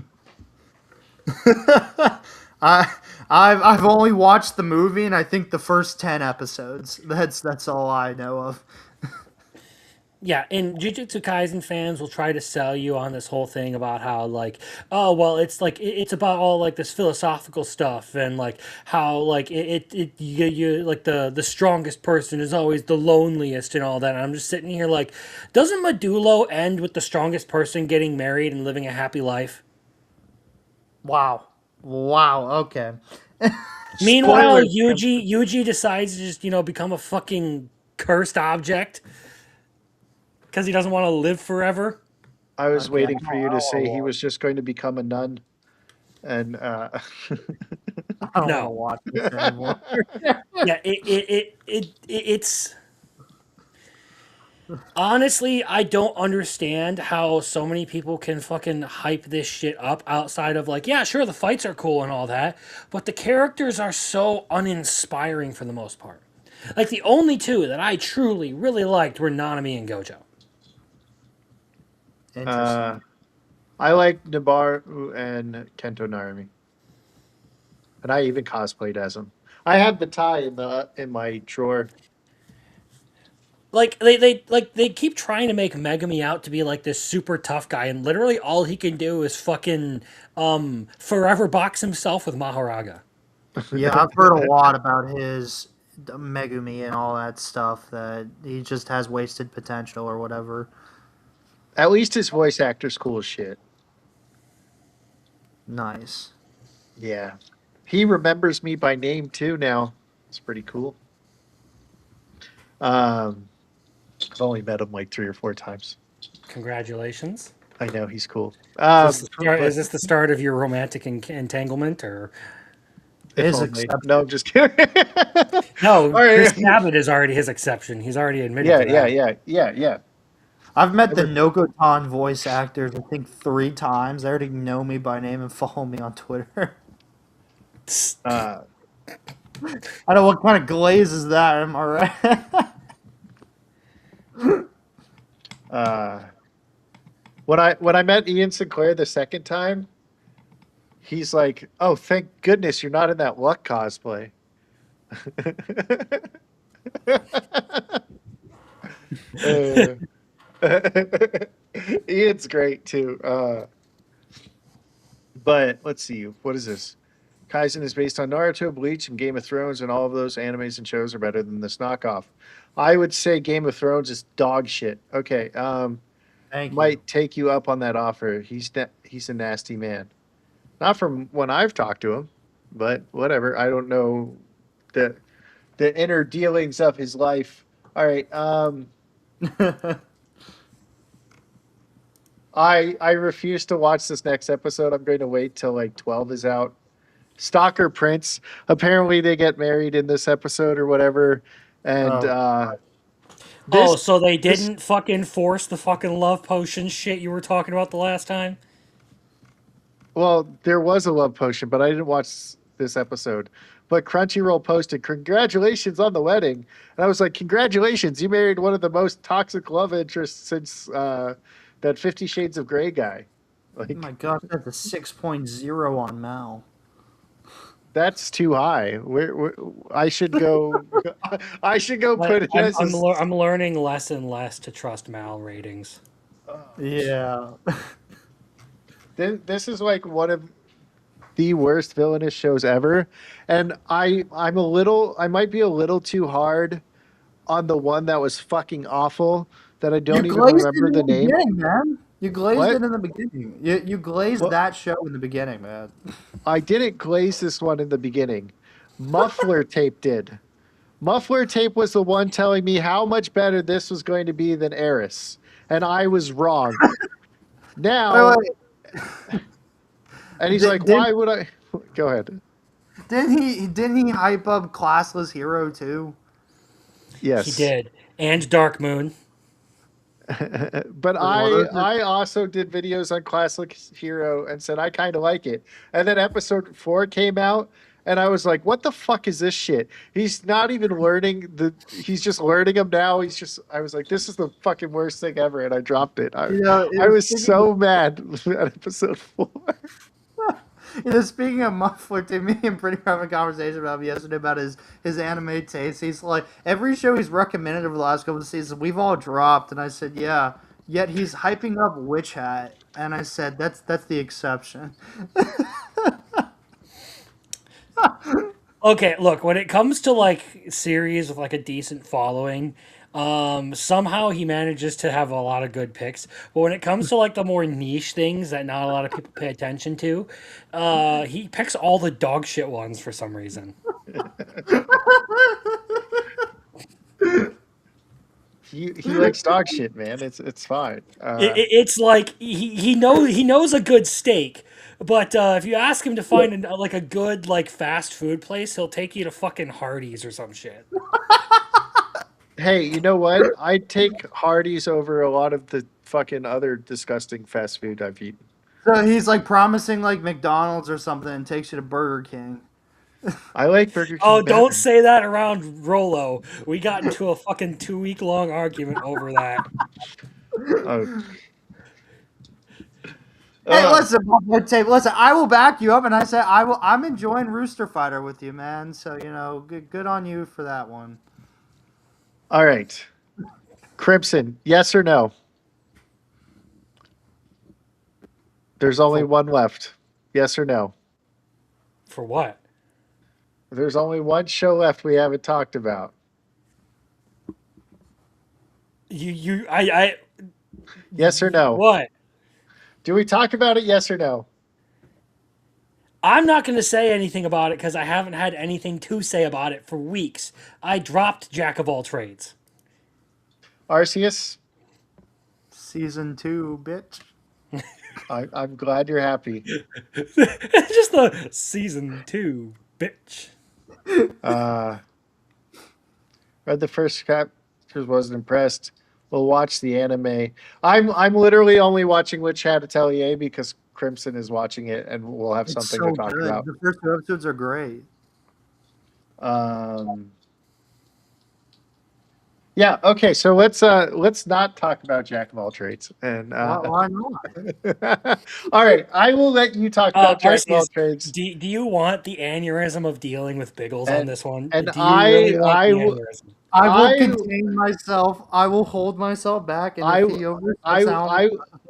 I I've only watched the movie and I think the first 10 episodes. That's all I know of. Yeah, and Jujutsu Kaisen fans will try to sell you on this whole thing about how, like, oh well, it's like it's about all like this philosophical stuff, and like how like you like the strongest person is always the loneliest and all that. And I'm just sitting here like, doesn't Madulo end with the strongest person getting married and living a happy life? Wow. Wow. Okay. Meanwhile, Spoilers. Yuji decides to just become a fucking cursed object because he doesn't want to live forever. I was Okay. waiting for you to say he Watch. was just going to become a nun, and I don't want to No. watch this anymore. Yeah, it's honestly, I don't understand how so many people can fucking hype this shit up outside of like, yeah, sure, the fights are cool and all that, but the characters are so uninspiring for the most part. Like the only two that I truly really liked were Nanami and Gojo. uh, Interesting. I like Nabaru and Kento Narumi, and I even cosplayed as him. I have the tie in my drawer. Like they keep trying to make Megami out to be like this super tough guy, and literally all he can do is fucking forever box himself with Maharaga. Yeah, I've heard a lot about his Megumi and all that stuff that he just has wasted potential or whatever. At least his voice actor's cool as shit. Nice. Yeah, he remembers me by name too now. It's pretty cool. Um, I've only met him like 3 or 4 times. Congratulations. I know he's cool. Is But this the start of your romantic entanglement, or if His only. exception. No, I'm just kidding. no? All Chris right. Cabot is already his exception. He's already admitted Yeah, to yeah, that. yeah, yeah, yeah. I've met the Every- Nokotan voice actors, I think, 3 times. They already know me by name and follow me on Twitter. Uh, I know what kind of glaze is that, am I right? uh, when I met Ian Sinclair the second time, he's like, "Oh, thank goodness you're not in that Luck cosplay." uh, Ian's great too. But let's see, what is this? Kaizen is based on Naruto, Bleach, and Game of Thrones, and all of those animes and shows are better than this knockoff. I would say Game of Thrones is dog shit. Okay, Thank you. might take you up on that offer. He's a nasty man. Not from when I've talked to him, but whatever. I don't know the the inner dealings of his life. All right. I refuse to watch this next episode. I'm going to wait till like 12 is out. Stalker Prince. Apparently they get married in this episode or whatever. And Oh, Oh, this so they this didn't fucking force the fucking love potion shit you were talking about the last time? well, there was a love potion, but I didn't watch this episode. But Crunchyroll posted, "Congratulations on the wedding," and I was like, "Congratulations! You married one of the most toxic love interests since that 50 Shades of Grey guy." oh my Like gosh, that's a 6.0 on Mal. that's too high. I should go. I should go Like, put it as a. I'm learning less and less to trust Mal ratings. Yeah. This is like one of the worst villainous shows ever, and I might be a little too hard on the one that was fucking awful that I You don't even glazed it remember in the the name. beginning, man. You glazed What? it in the beginning. You glazed Well, that show in the beginning, man. I didn't glaze this one in the beginning. Muffler Tape did. Muffler Tape was the one telling me how much better this was going to be than Eris, and I was wrong. Wait, Now, and he's like, Did, "Why would I?" Go ahead. didn't he hype up Classless Hero too? He Yes. did. And Dark Moon. But Well, those are, I also did videos on Classic Hero and said I kind of like it. And then episode 4 came out and I was like, what the fuck is this shit? He's not even learning he's just learning them now. I was like, this is the fucking worst thing ever, and I dropped it. I was speaking so mad at episode 4. speaking of Muffler, to me and Pretty having a conversation about him yesterday about his anime taste. He's like every show he's recommended over the last couple of seasons, we've all dropped, and I said, yeah. Yet he's hyping up Witch Hat, and I said that's the exception. Okay, look, when it comes to like series with like a decent following, somehow he manages to have a lot of good picks. But when it comes to like the more niche things that not a lot of people pay attention to, he picks all the dog shit ones for some reason. He likes dog shit, man. It's fine. It's like he knows a good steak, but if you ask him to find like a good like fast food place, he'll take you to fucking Hardee's or some shit. Hey, you know what? I'd take Hardee's over a lot of the fucking other disgusting fast food I've eaten. So he's like promising like McDonald's or something and takes you to Burger King. I like Burger Oh, King don't better. say that around Rolo. We got into a fucking 2 week long argument over that. Oh, Hey, uh, listen, listen. I will back you up, and I say I will. I'm enjoying Rooster Fighter with you, man. So good on you for that one. all right. Crimson, yes or no? There's only For one left. Yes or no? for what? There's only one show left we haven't talked about. I Yes or no? what? Do we talk about it? Yes or no? I'm not going to say anything about it because I haven't had anything to say about it for weeks. I dropped Jack of all trades. Arceus, Season 2, bitch. I'm glad you're happy. Just the season 2, bitch. Uh, read the first chapters, wasn't impressed. We'll watch the anime. I'm literally only watching Witch Hat Atelier because Crimson is watching it, and we'll have It's something to so talk good. about. The first 2 episodes are great. Um, Yeah. Okay. So let's not talk about Jack of all trades. And Why not? all right, I will let you talk about Jack of all Arceus, trades. do you want the aneurysm of dealing with Biggles on And this one? and Do you really want I the will aneurysm? I will I contain myself. I will hold myself back, and I if he I oversteps, I I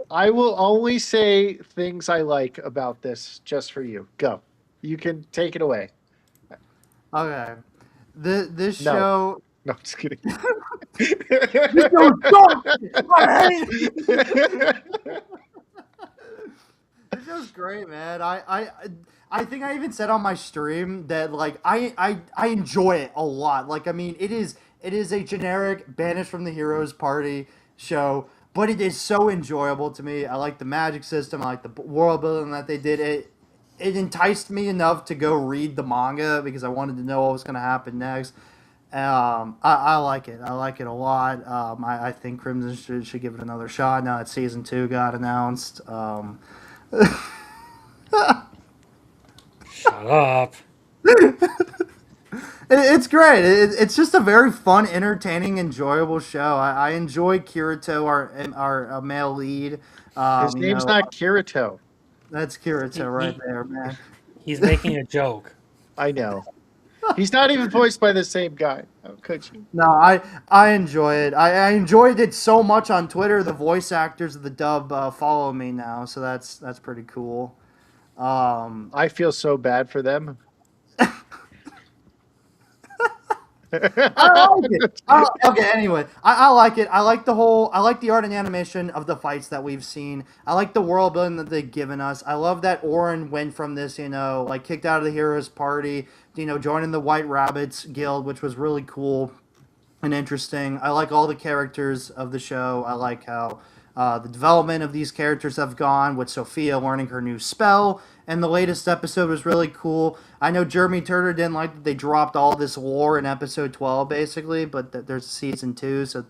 I will only say things I like about this just for you. Go. You can take it away. okay. This No. show, No, just kidding. this show is dark. I hate it. This show's great, man. I think I even said on my stream that like I enjoy it a lot. Like I mean, it is a generic banished from the heroes party show, but it is so enjoyable to me. I like the magic system. I like the world building that they did. It enticed me enough to go read the manga because I wanted to know what was going to happen next. I like it. I like it a lot. I think Crimson should give it another shot now that season 2 got announced. Shut up. It's great. It's just a very fun, entertaining, enjoyable show. I enjoy Kirito, our male lead. His You name's know, not Kirito. that's He, Kirito right he there, man. he's making a joke. I know. He's not even voiced by the same guy. How could you? No, I enjoy it. I enjoyed it so much on Twitter. The voice actors of the dub follow me now, so that's pretty cool. Um, I feel so bad for them. I like it. Okay, anyway, I like it. I like the whole. I like the art and animation of the fights that we've seen. I like the world building that they've given us. I love that Orin went from this, like kicked out of the heroes party, joining the White Rabbits Guild, which was really cool and interesting. I like all the characters of the show. I like how the development of these characters have gone, with Sophia learning her new spell. And the latest episode was really cool. I know Jeremy Turner didn't like that they dropped all this lore in episode 12, basically, but there's season 2, so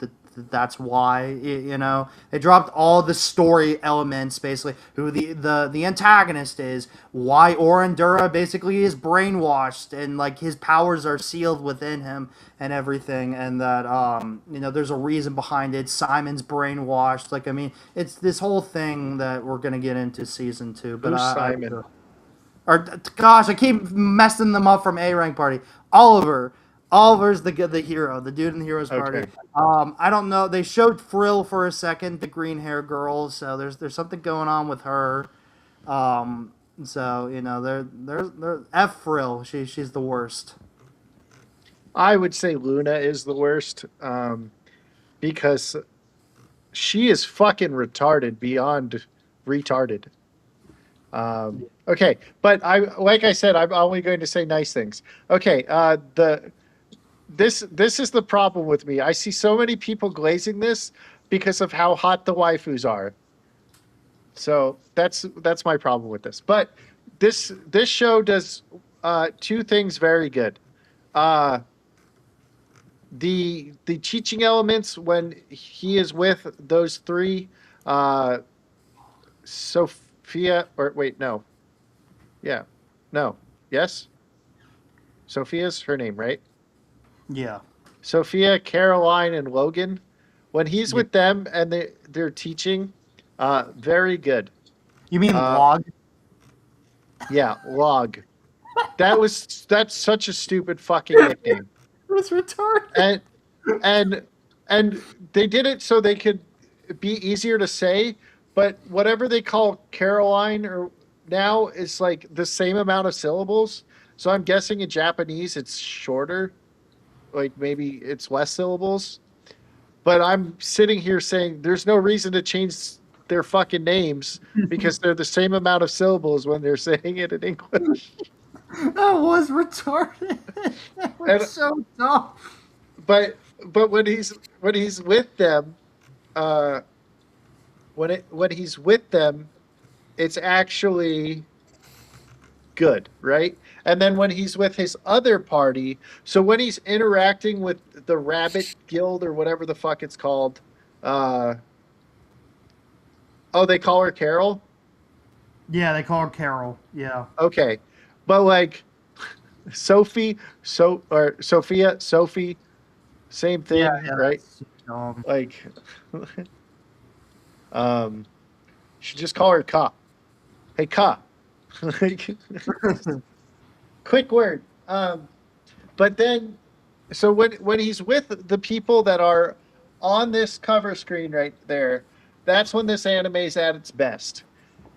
that's why they dropped all the story elements, basically who the antagonist is, why Orandura basically is brainwashed and like his powers are sealed within him and everything, and that there's a reason behind it. Simon's brainwashed. Like I mean, it's this whole thing that we're gonna get into season 2. But Who's Simon? or gosh, I keep messing them up from A Rank Party. Oliver. Oliver's the hero, the dude in the heroes party. Okay. I don't know. They showed Frill for a second, the green hair girl. So there's something going on with her. So they're F Frill. She's the worst. I would say Luna is the worst because she is fucking retarded beyond retarded. Okay, but like I said, I'm only going to say nice things. Okay, this is the problem with me. I see so many people glazing this because of how hot the waifus are. So that's my problem with this. But this show does two things very good. Uh, the teaching elements when he is with those three, uh, Sophia, or wait, no, yeah, no, yes, Sophia's her name, right? Yeah. Sophia, Caroline, and Logan. When he's Yeah. with them and they're teaching, very good. You mean Uh, Log? yeah, Log. That's such a stupid fucking nickname. It's retarded. And and and they did it so they could be easier to say, but whatever they call Caroline or now is like the same amount of syllables. So I'm guessing in Japanese it's shorter, like maybe it's less syllables. But I'm sitting here saying there's no reason to change their fucking names because they're the same amount of syllables when they're saying it in English. That was retarded. That And was so dumb. but when he's with them, uh, when he's with them, it's actually good, right? And then when he's with his other party, so when he's interacting with the Rabbit Guild or whatever the fuck it's called, uh, oh, they call her Carol. Yeah, they call her Carol. Yeah. Okay, but like Sophie, Sophia, Sophie. Same Yeah, thing, yeah, right? that's dumb. Like, um, you should just call her Ka. Hey, Ka. Like, quick word. But then, so when he's with the people that are on this cover screen right there, that's when this anime is at its best.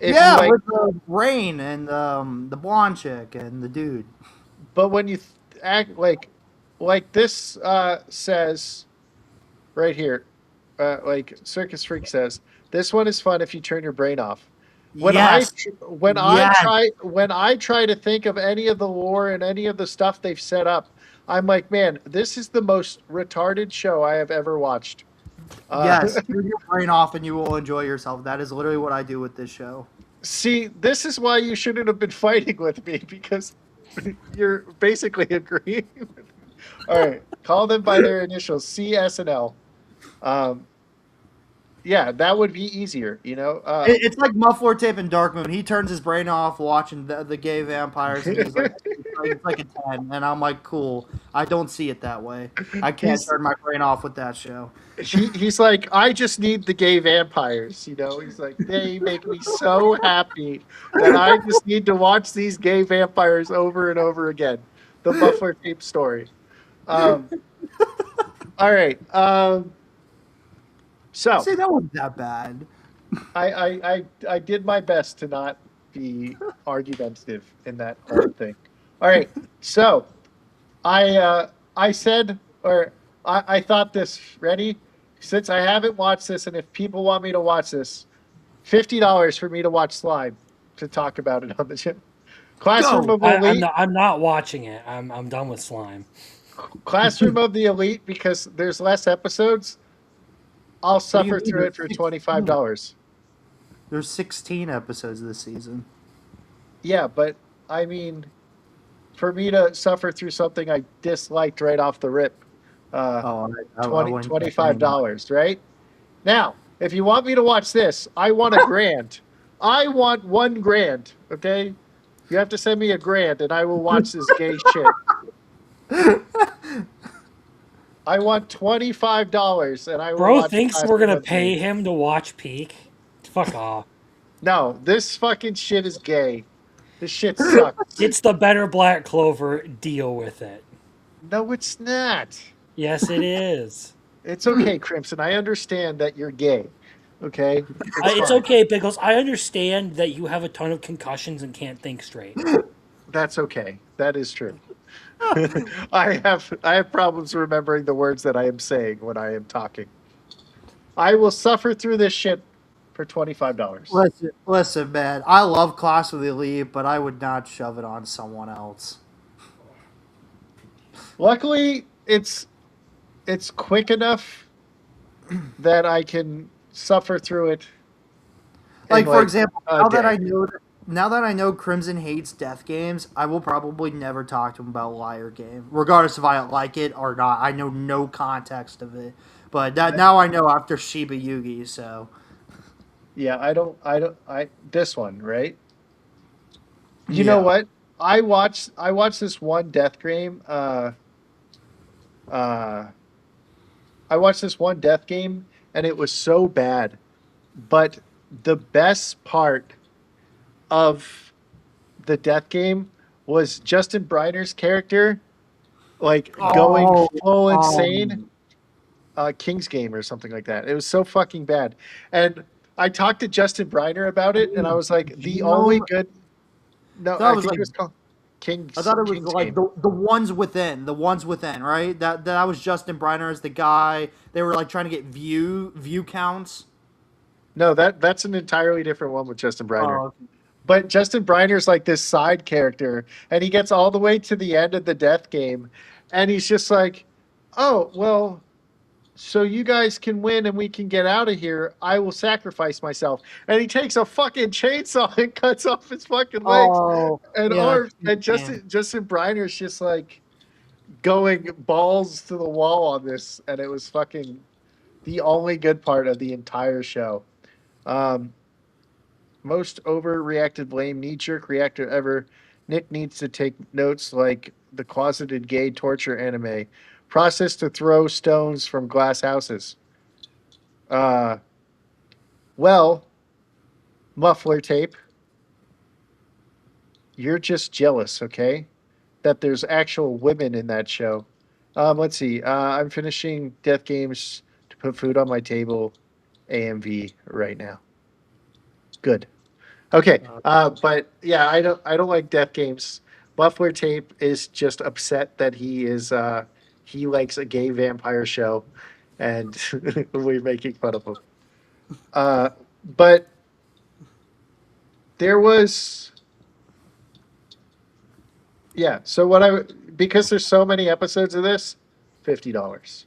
If you Yeah, like, with the rain and the blonde chick and the dude. but when you act like this says right here, like Circus Freak says, this one is fun if you turn your brain off. When I Yes, yes, when I try to think of any of the lore and any of the stuff they've set up, I'm like, man, this is the most retarded show I have ever watched. yes. Turn your brain off and you will enjoy yourself. That is literally what I do with this show. See, this is why you shouldn't have been fighting with me because you're basically agreeing. All right, call them by their initials, C, S, and L. Um, yeah, that would be easier, you know. It's like Muffler Tape and Dark Moon. He turns his brain off watching the gay vampires, and he's like, it's like a 10. And I'm like, cool. I don't see it that way. I can't he's turn my brain off with that show. he's like, I just need the gay vampires, you know. He's like, they make me so happy that I just need to watch these gay vampires over and over again. The Muffler Tape story. Um, all right. So See, that wasn't that bad. I did my best to not be argumentative in that whole thing. All right. So I said or I thought this ready since I haven't watched this and if people want me to watch this, $50 for me to watch Slime to talk about it on the channel. Classroom Go. of Elite, I'm not watching it. I'm done with slime. Classroom of the Elite because there's less episodes. I'll What do you suffer mean? through it for $25. There's 16 episodes this season. Yeah, but I mean, for me to suffer through something I disliked right off the rip, uh, Oh, I 20 wouldn't get $25, any more. right? Now, if you want me to watch this, I want a grand. I want 1 grand, okay? You have to send me a grand and I will watch this gay shit. I want $25 and I will Bro watch thinks we're Classroom gonna of the pay Elite. him to watch Peak. Fuck off. No, this fucking shit is gay. This shit sucks. It's the better Black Clover. Deal with it. No, it's not. Yes, it is. It's okay, Crimson. I understand that you're gay. Okay? It's It's fine. okay, Biggles. I understand that you have a ton of concussions and can't think straight. That's okay. That is true. I have problems remembering the words that I am saying when I am talking. I will suffer through this shit for $25. Listen, man. I love Class of the Elite, but I would not shove it on someone else. Luckily, it's quick enough that I can suffer through it in Like for like example, a day. now that I know Crimson hates death games, I will probably never talk to him about Liar Game, regardless if I like it or not. I know no context of it, but that now I know after Shiba Yugi. So Yeah, I this one, right? You know yeah. what? I watched this one death game uh I watched this one death game and it was so bad. But the best part of the death game was Justin Briner's character like going Oh, full insane. um, King's Game or something like that. It was so fucking bad. And I talked to Justin Briner about it and I was like, the only Genome. good no, I thought I it was think like it was called I thought it was King's like Game. the ones within, right? That was Justin Briner as the guy. They were like trying to get view counts. No, that's an entirely different one with Justin Briner. Oh, But Justin Briner's like this side character, and he gets all the way to the end of the death game, and he's just like, "Oh, well, so you guys can win and we can get out of here. I will sacrifice myself." And he takes a fucking chainsaw and cuts off his fucking legs oh, and yeah, arms. And man. Justin Briner's just like going balls to the wall on this, and it was fucking the only good part of the entire show. Um, Most overreacted blame knee jerk reactor ever. Nick needs to take notes like the closeted gay torture anime. Process to throw stones from glass houses. Uh, well, muffler tape. You're just jealous, okay? That there's actual women in that show. Let's see. I'm finishing Death Games to put food on my table. AMV right now. Good. Okay. But yeah, I don't like Death Games. Muffler Tape is just upset that he likes a gay vampire show, and we're making fun of him. Uh, but there was yeah. So because there's so many episodes of this, $50.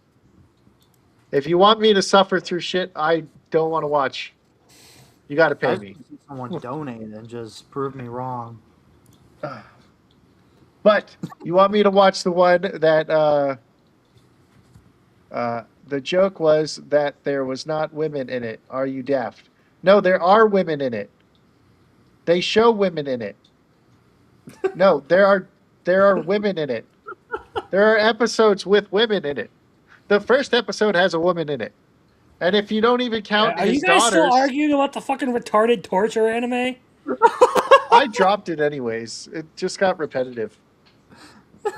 If you want me to suffer through shit I don't want to watch, you got to I pay just me. see someone donate and just prove me wrong. But you want me to watch the one that the joke was that there was not women in it. Are you daft? No, there are women in it. They show women in it. No, there are women in it. There are episodes with women in it. The first episode has a woman in it. And if you don't even count Are you his guys still daughters, arguing about the fucking retarded torture anime? I dropped it anyways. It just got repetitive.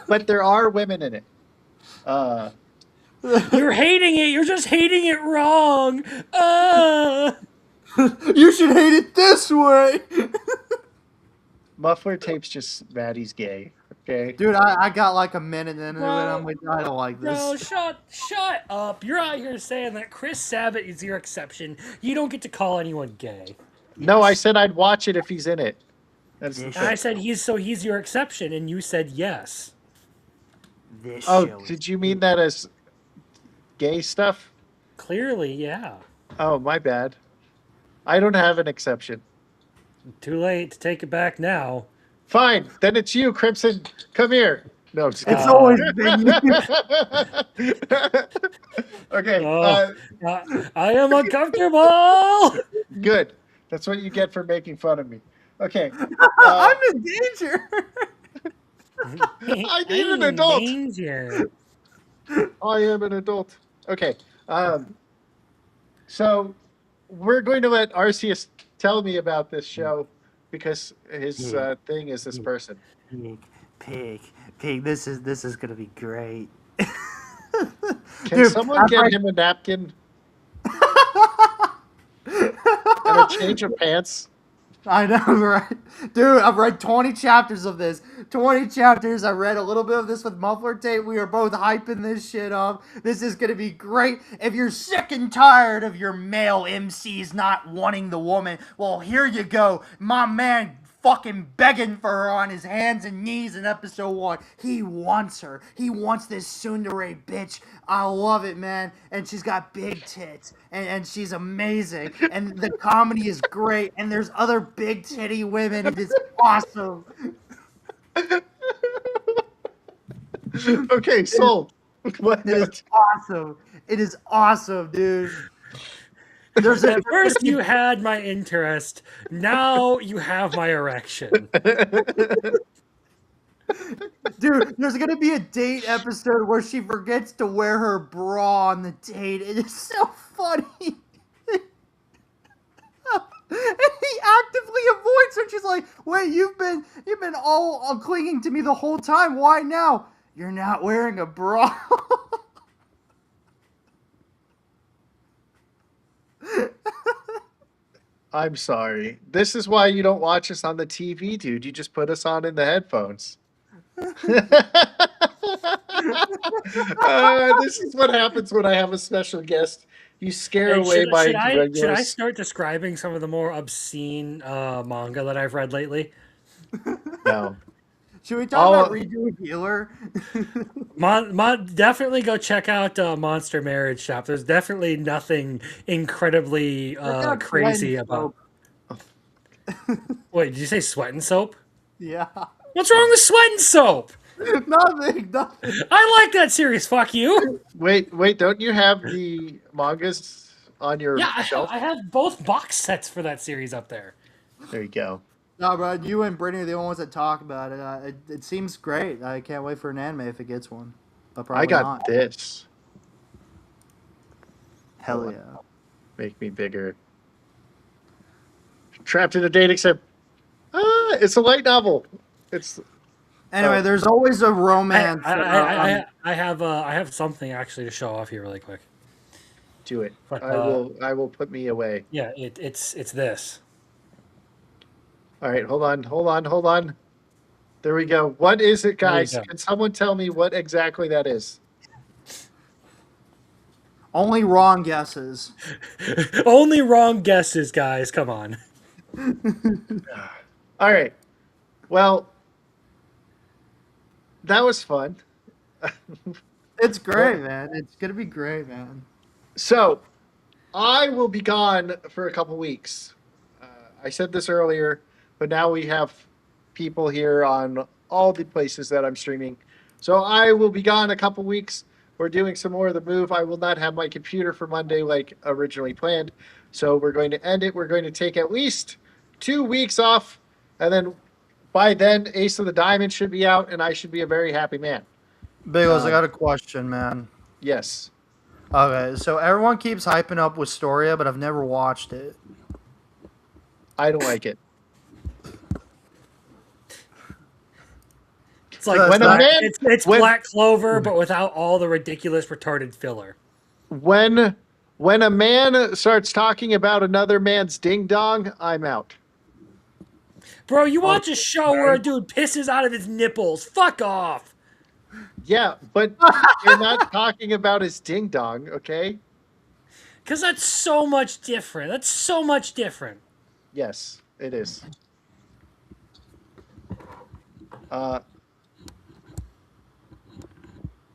But there are women in it. Uh, You're hating it. You're just hating it wrong. Uh. You should hate it this way. Muffler Tape's just Maddie's gay. Okay. Dude, I got like a minute into it. I'm Bro, like, I don't like bro, this. shut up. You're out here saying that Chris Sabat is your exception. You don't get to call anyone gay. No, I said I'd watch it if he's in it. That's the This And thing. I said he's your exception, and you said yes. This Oh, show is did you mean that as gay stuff? Clearly, yeah. Oh, my bad. I don't have an exception. Too late to take it back now. Fine, then it's you, Crimson. Come here. No, I'm just It's kidding. always been you. Okay, Oh, I am uncomfortable. good. That's what you get for making fun of me. Okay. I'm in danger. I need I'm an in adult. danger. I am an adult. Okay. So we're going to let Arceus tell me about this show because his Yeah. thing is this person. Pig, pig, pig. This is gonna be great. Can Dude, someone get him a napkin and a change of pants? I know, right? Dude, I've read 20 chapters of this. 20 chapters. I read a little bit of this with Muffler Tape. We are both hyping this shit up. This is going to be great. If you're sick and tired of your male MCs not wanting the woman, well, here you go. My man fucking begging for her on his hands and knees in episode 1. He wants her. He wants this tsundere bitch. I love it, man. And she's got big tits. And she's amazing. And the comedy is great. And there's other big titty women. It is awesome. Okay, sold. What? It is awesome. It is awesome, dude. There's At first, you had my interest. Now you have my erection. Dude, there's gonna be a date episode where she forgets to wear her bra on the date. It is so funny. And he actively avoids her. She's like, "Wait, you've been all clinging to me the whole time. Why now? You're not wearing a bra." I'm sorry. This is why you don't watch us on the TV, dude. You just put us on in the headphones. This is what happens when I have a special guest. You scare Hey, away my should I regulars. start describing some of the more obscene manga that I've read lately? No. Should we talk about Redo Healer? Definitely go check out Monster Marriage Shop. There's definitely nothing incredibly Check out crazy Sweat and about. Wait, did you say Sweat and Soap? Yeah. What's wrong with Sweat and Soap? Nothing. I like that series. Fuck you. Wait, don't you have the mangas on your Yeah, shelf? I have both box sets for that series up there. There you go. No, bro, you and Brittany are the only ones that talk about it. It seems great. I can't wait for an anime if it gets one. but I probably got not. this. Hell Hold on. yeah. Make me bigger. Trapped in a dating sim. It's a light novel. It's Anyway, there's always a I romance. I have something actually to show off here really quick. do it. But I will put me away. yeah, it's this. All right, hold on. There we go. What is it, There you guys? go. Can someone tell me what exactly that is? Only wrong guesses. Only wrong guesses, guys. Come on. All right. Well, that was fun. It's great, man. It's gonna be great, man. So, I will be gone for a couple weeks. I said this earlier, but now we have people here on all the places that I'm streaming. So I will be gone a couple weeks. We're doing some more of the move. I will not have my computer for Monday like originally planned. So we're going to end it. We're going to take at least 2 weeks off. And then by then, Ace of the Diamond should be out, and I should be a very happy man. Biggles, I got a question, man. Yes. Okay, so everyone keeps hyping up Wisteria, but I've never watched it. I don't like it. It's like When a black, man- it's when- Black Clover, but without all the ridiculous retarded filler. When a man starts talking about another man's ding dong, I'm out. Bro, you watch a show where a dude pisses out of his nipples. Fuck off. Yeah, but you're not talking about his ding dong, okay? Because that's so much different. That's so much different. Yes, it is.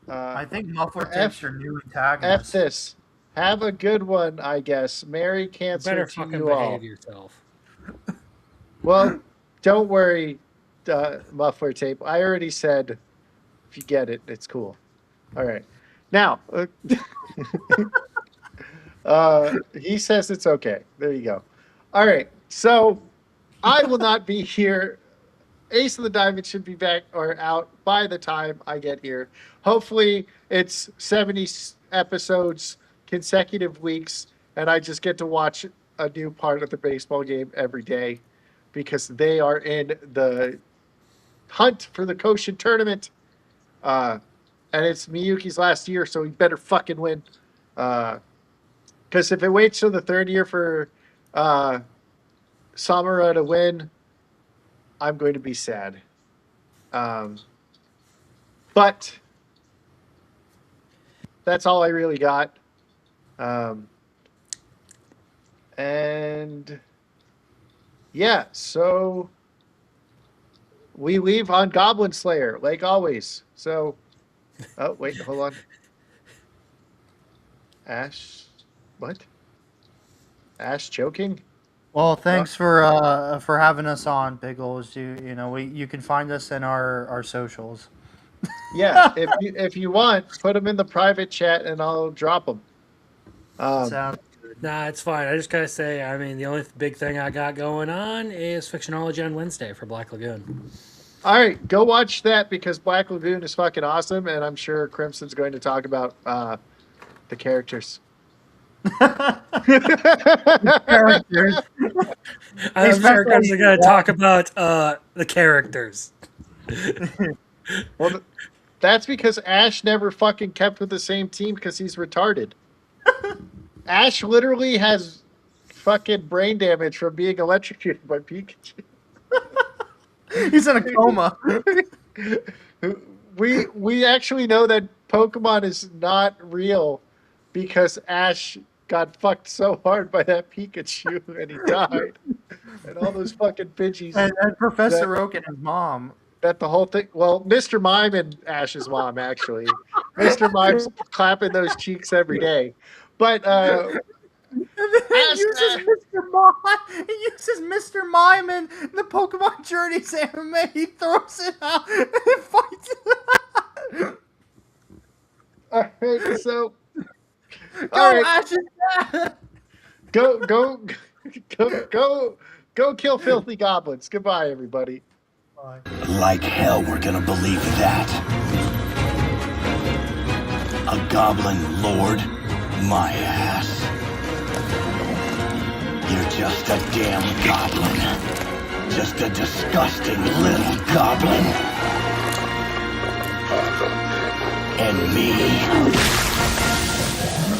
I think Muffler F- Tips your new F antagonist. this. Have a good one, I guess. Merry cancer Better to fucking you all. behave yourself. Well, don't worry, muffler tape. I already said if you get it, it's cool. All right. Now, he says it's okay. There you go. All right. So I will not be here. Ace of the Diamond should be back or out by the time I get here. Hopefully, it's 70 episodes, consecutive weeks, and I just get to watch a new part of the baseball game every day because they are in the hunt for the Koshin tournament. And it's Miyuki's last year, so he better fucking win. Because if it waits till the third year for Samura to win, I'm going to be sad. But that's all I really got. And yeah, so we leave on Goblin Slayer, like always. So, oh, wait, hold on. Ash, what? Ash choking? Well, thanks for having us on, Biggles. You can find us in our socials. Yeah, if you want, put them in the private chat and I'll drop them. Sounds Nah, it's fine. I just gotta say, I mean, the only big thing I got going on is Fictionology on Wednesday for Black Lagoon. All right, go watch that because Black Lagoon is fucking awesome, and I'm sure Crimson's going to talk about the characters. characters. I'm sure Especially- guys are gonna talk about the characters. Well, that's because Ash never fucking kept with the same team because he's retarded. Ash literally has fucking brain damage from being electrocuted by Pikachu. He's in a coma. We actually know that Pokemon is not real because Ash got fucked so hard by that Pikachu and he died. And all those fucking Pidgeys. and Professor Oak and his mom. That the whole thing. Well, Mr. Mime and Ash's mom, actually. Mr. Mime's clapping those cheeks every day. But And then he uses Mr. Mime in the Pokemon Journeys anime. He throws it out and it fights it. all right, so Go, all right, Ash's dad. go kill filthy goblins. Goodbye, everybody. Like hell, we're gonna believe that. A goblin lord? My ass. You're just a damn goblin. Just a disgusting little goblin. And me?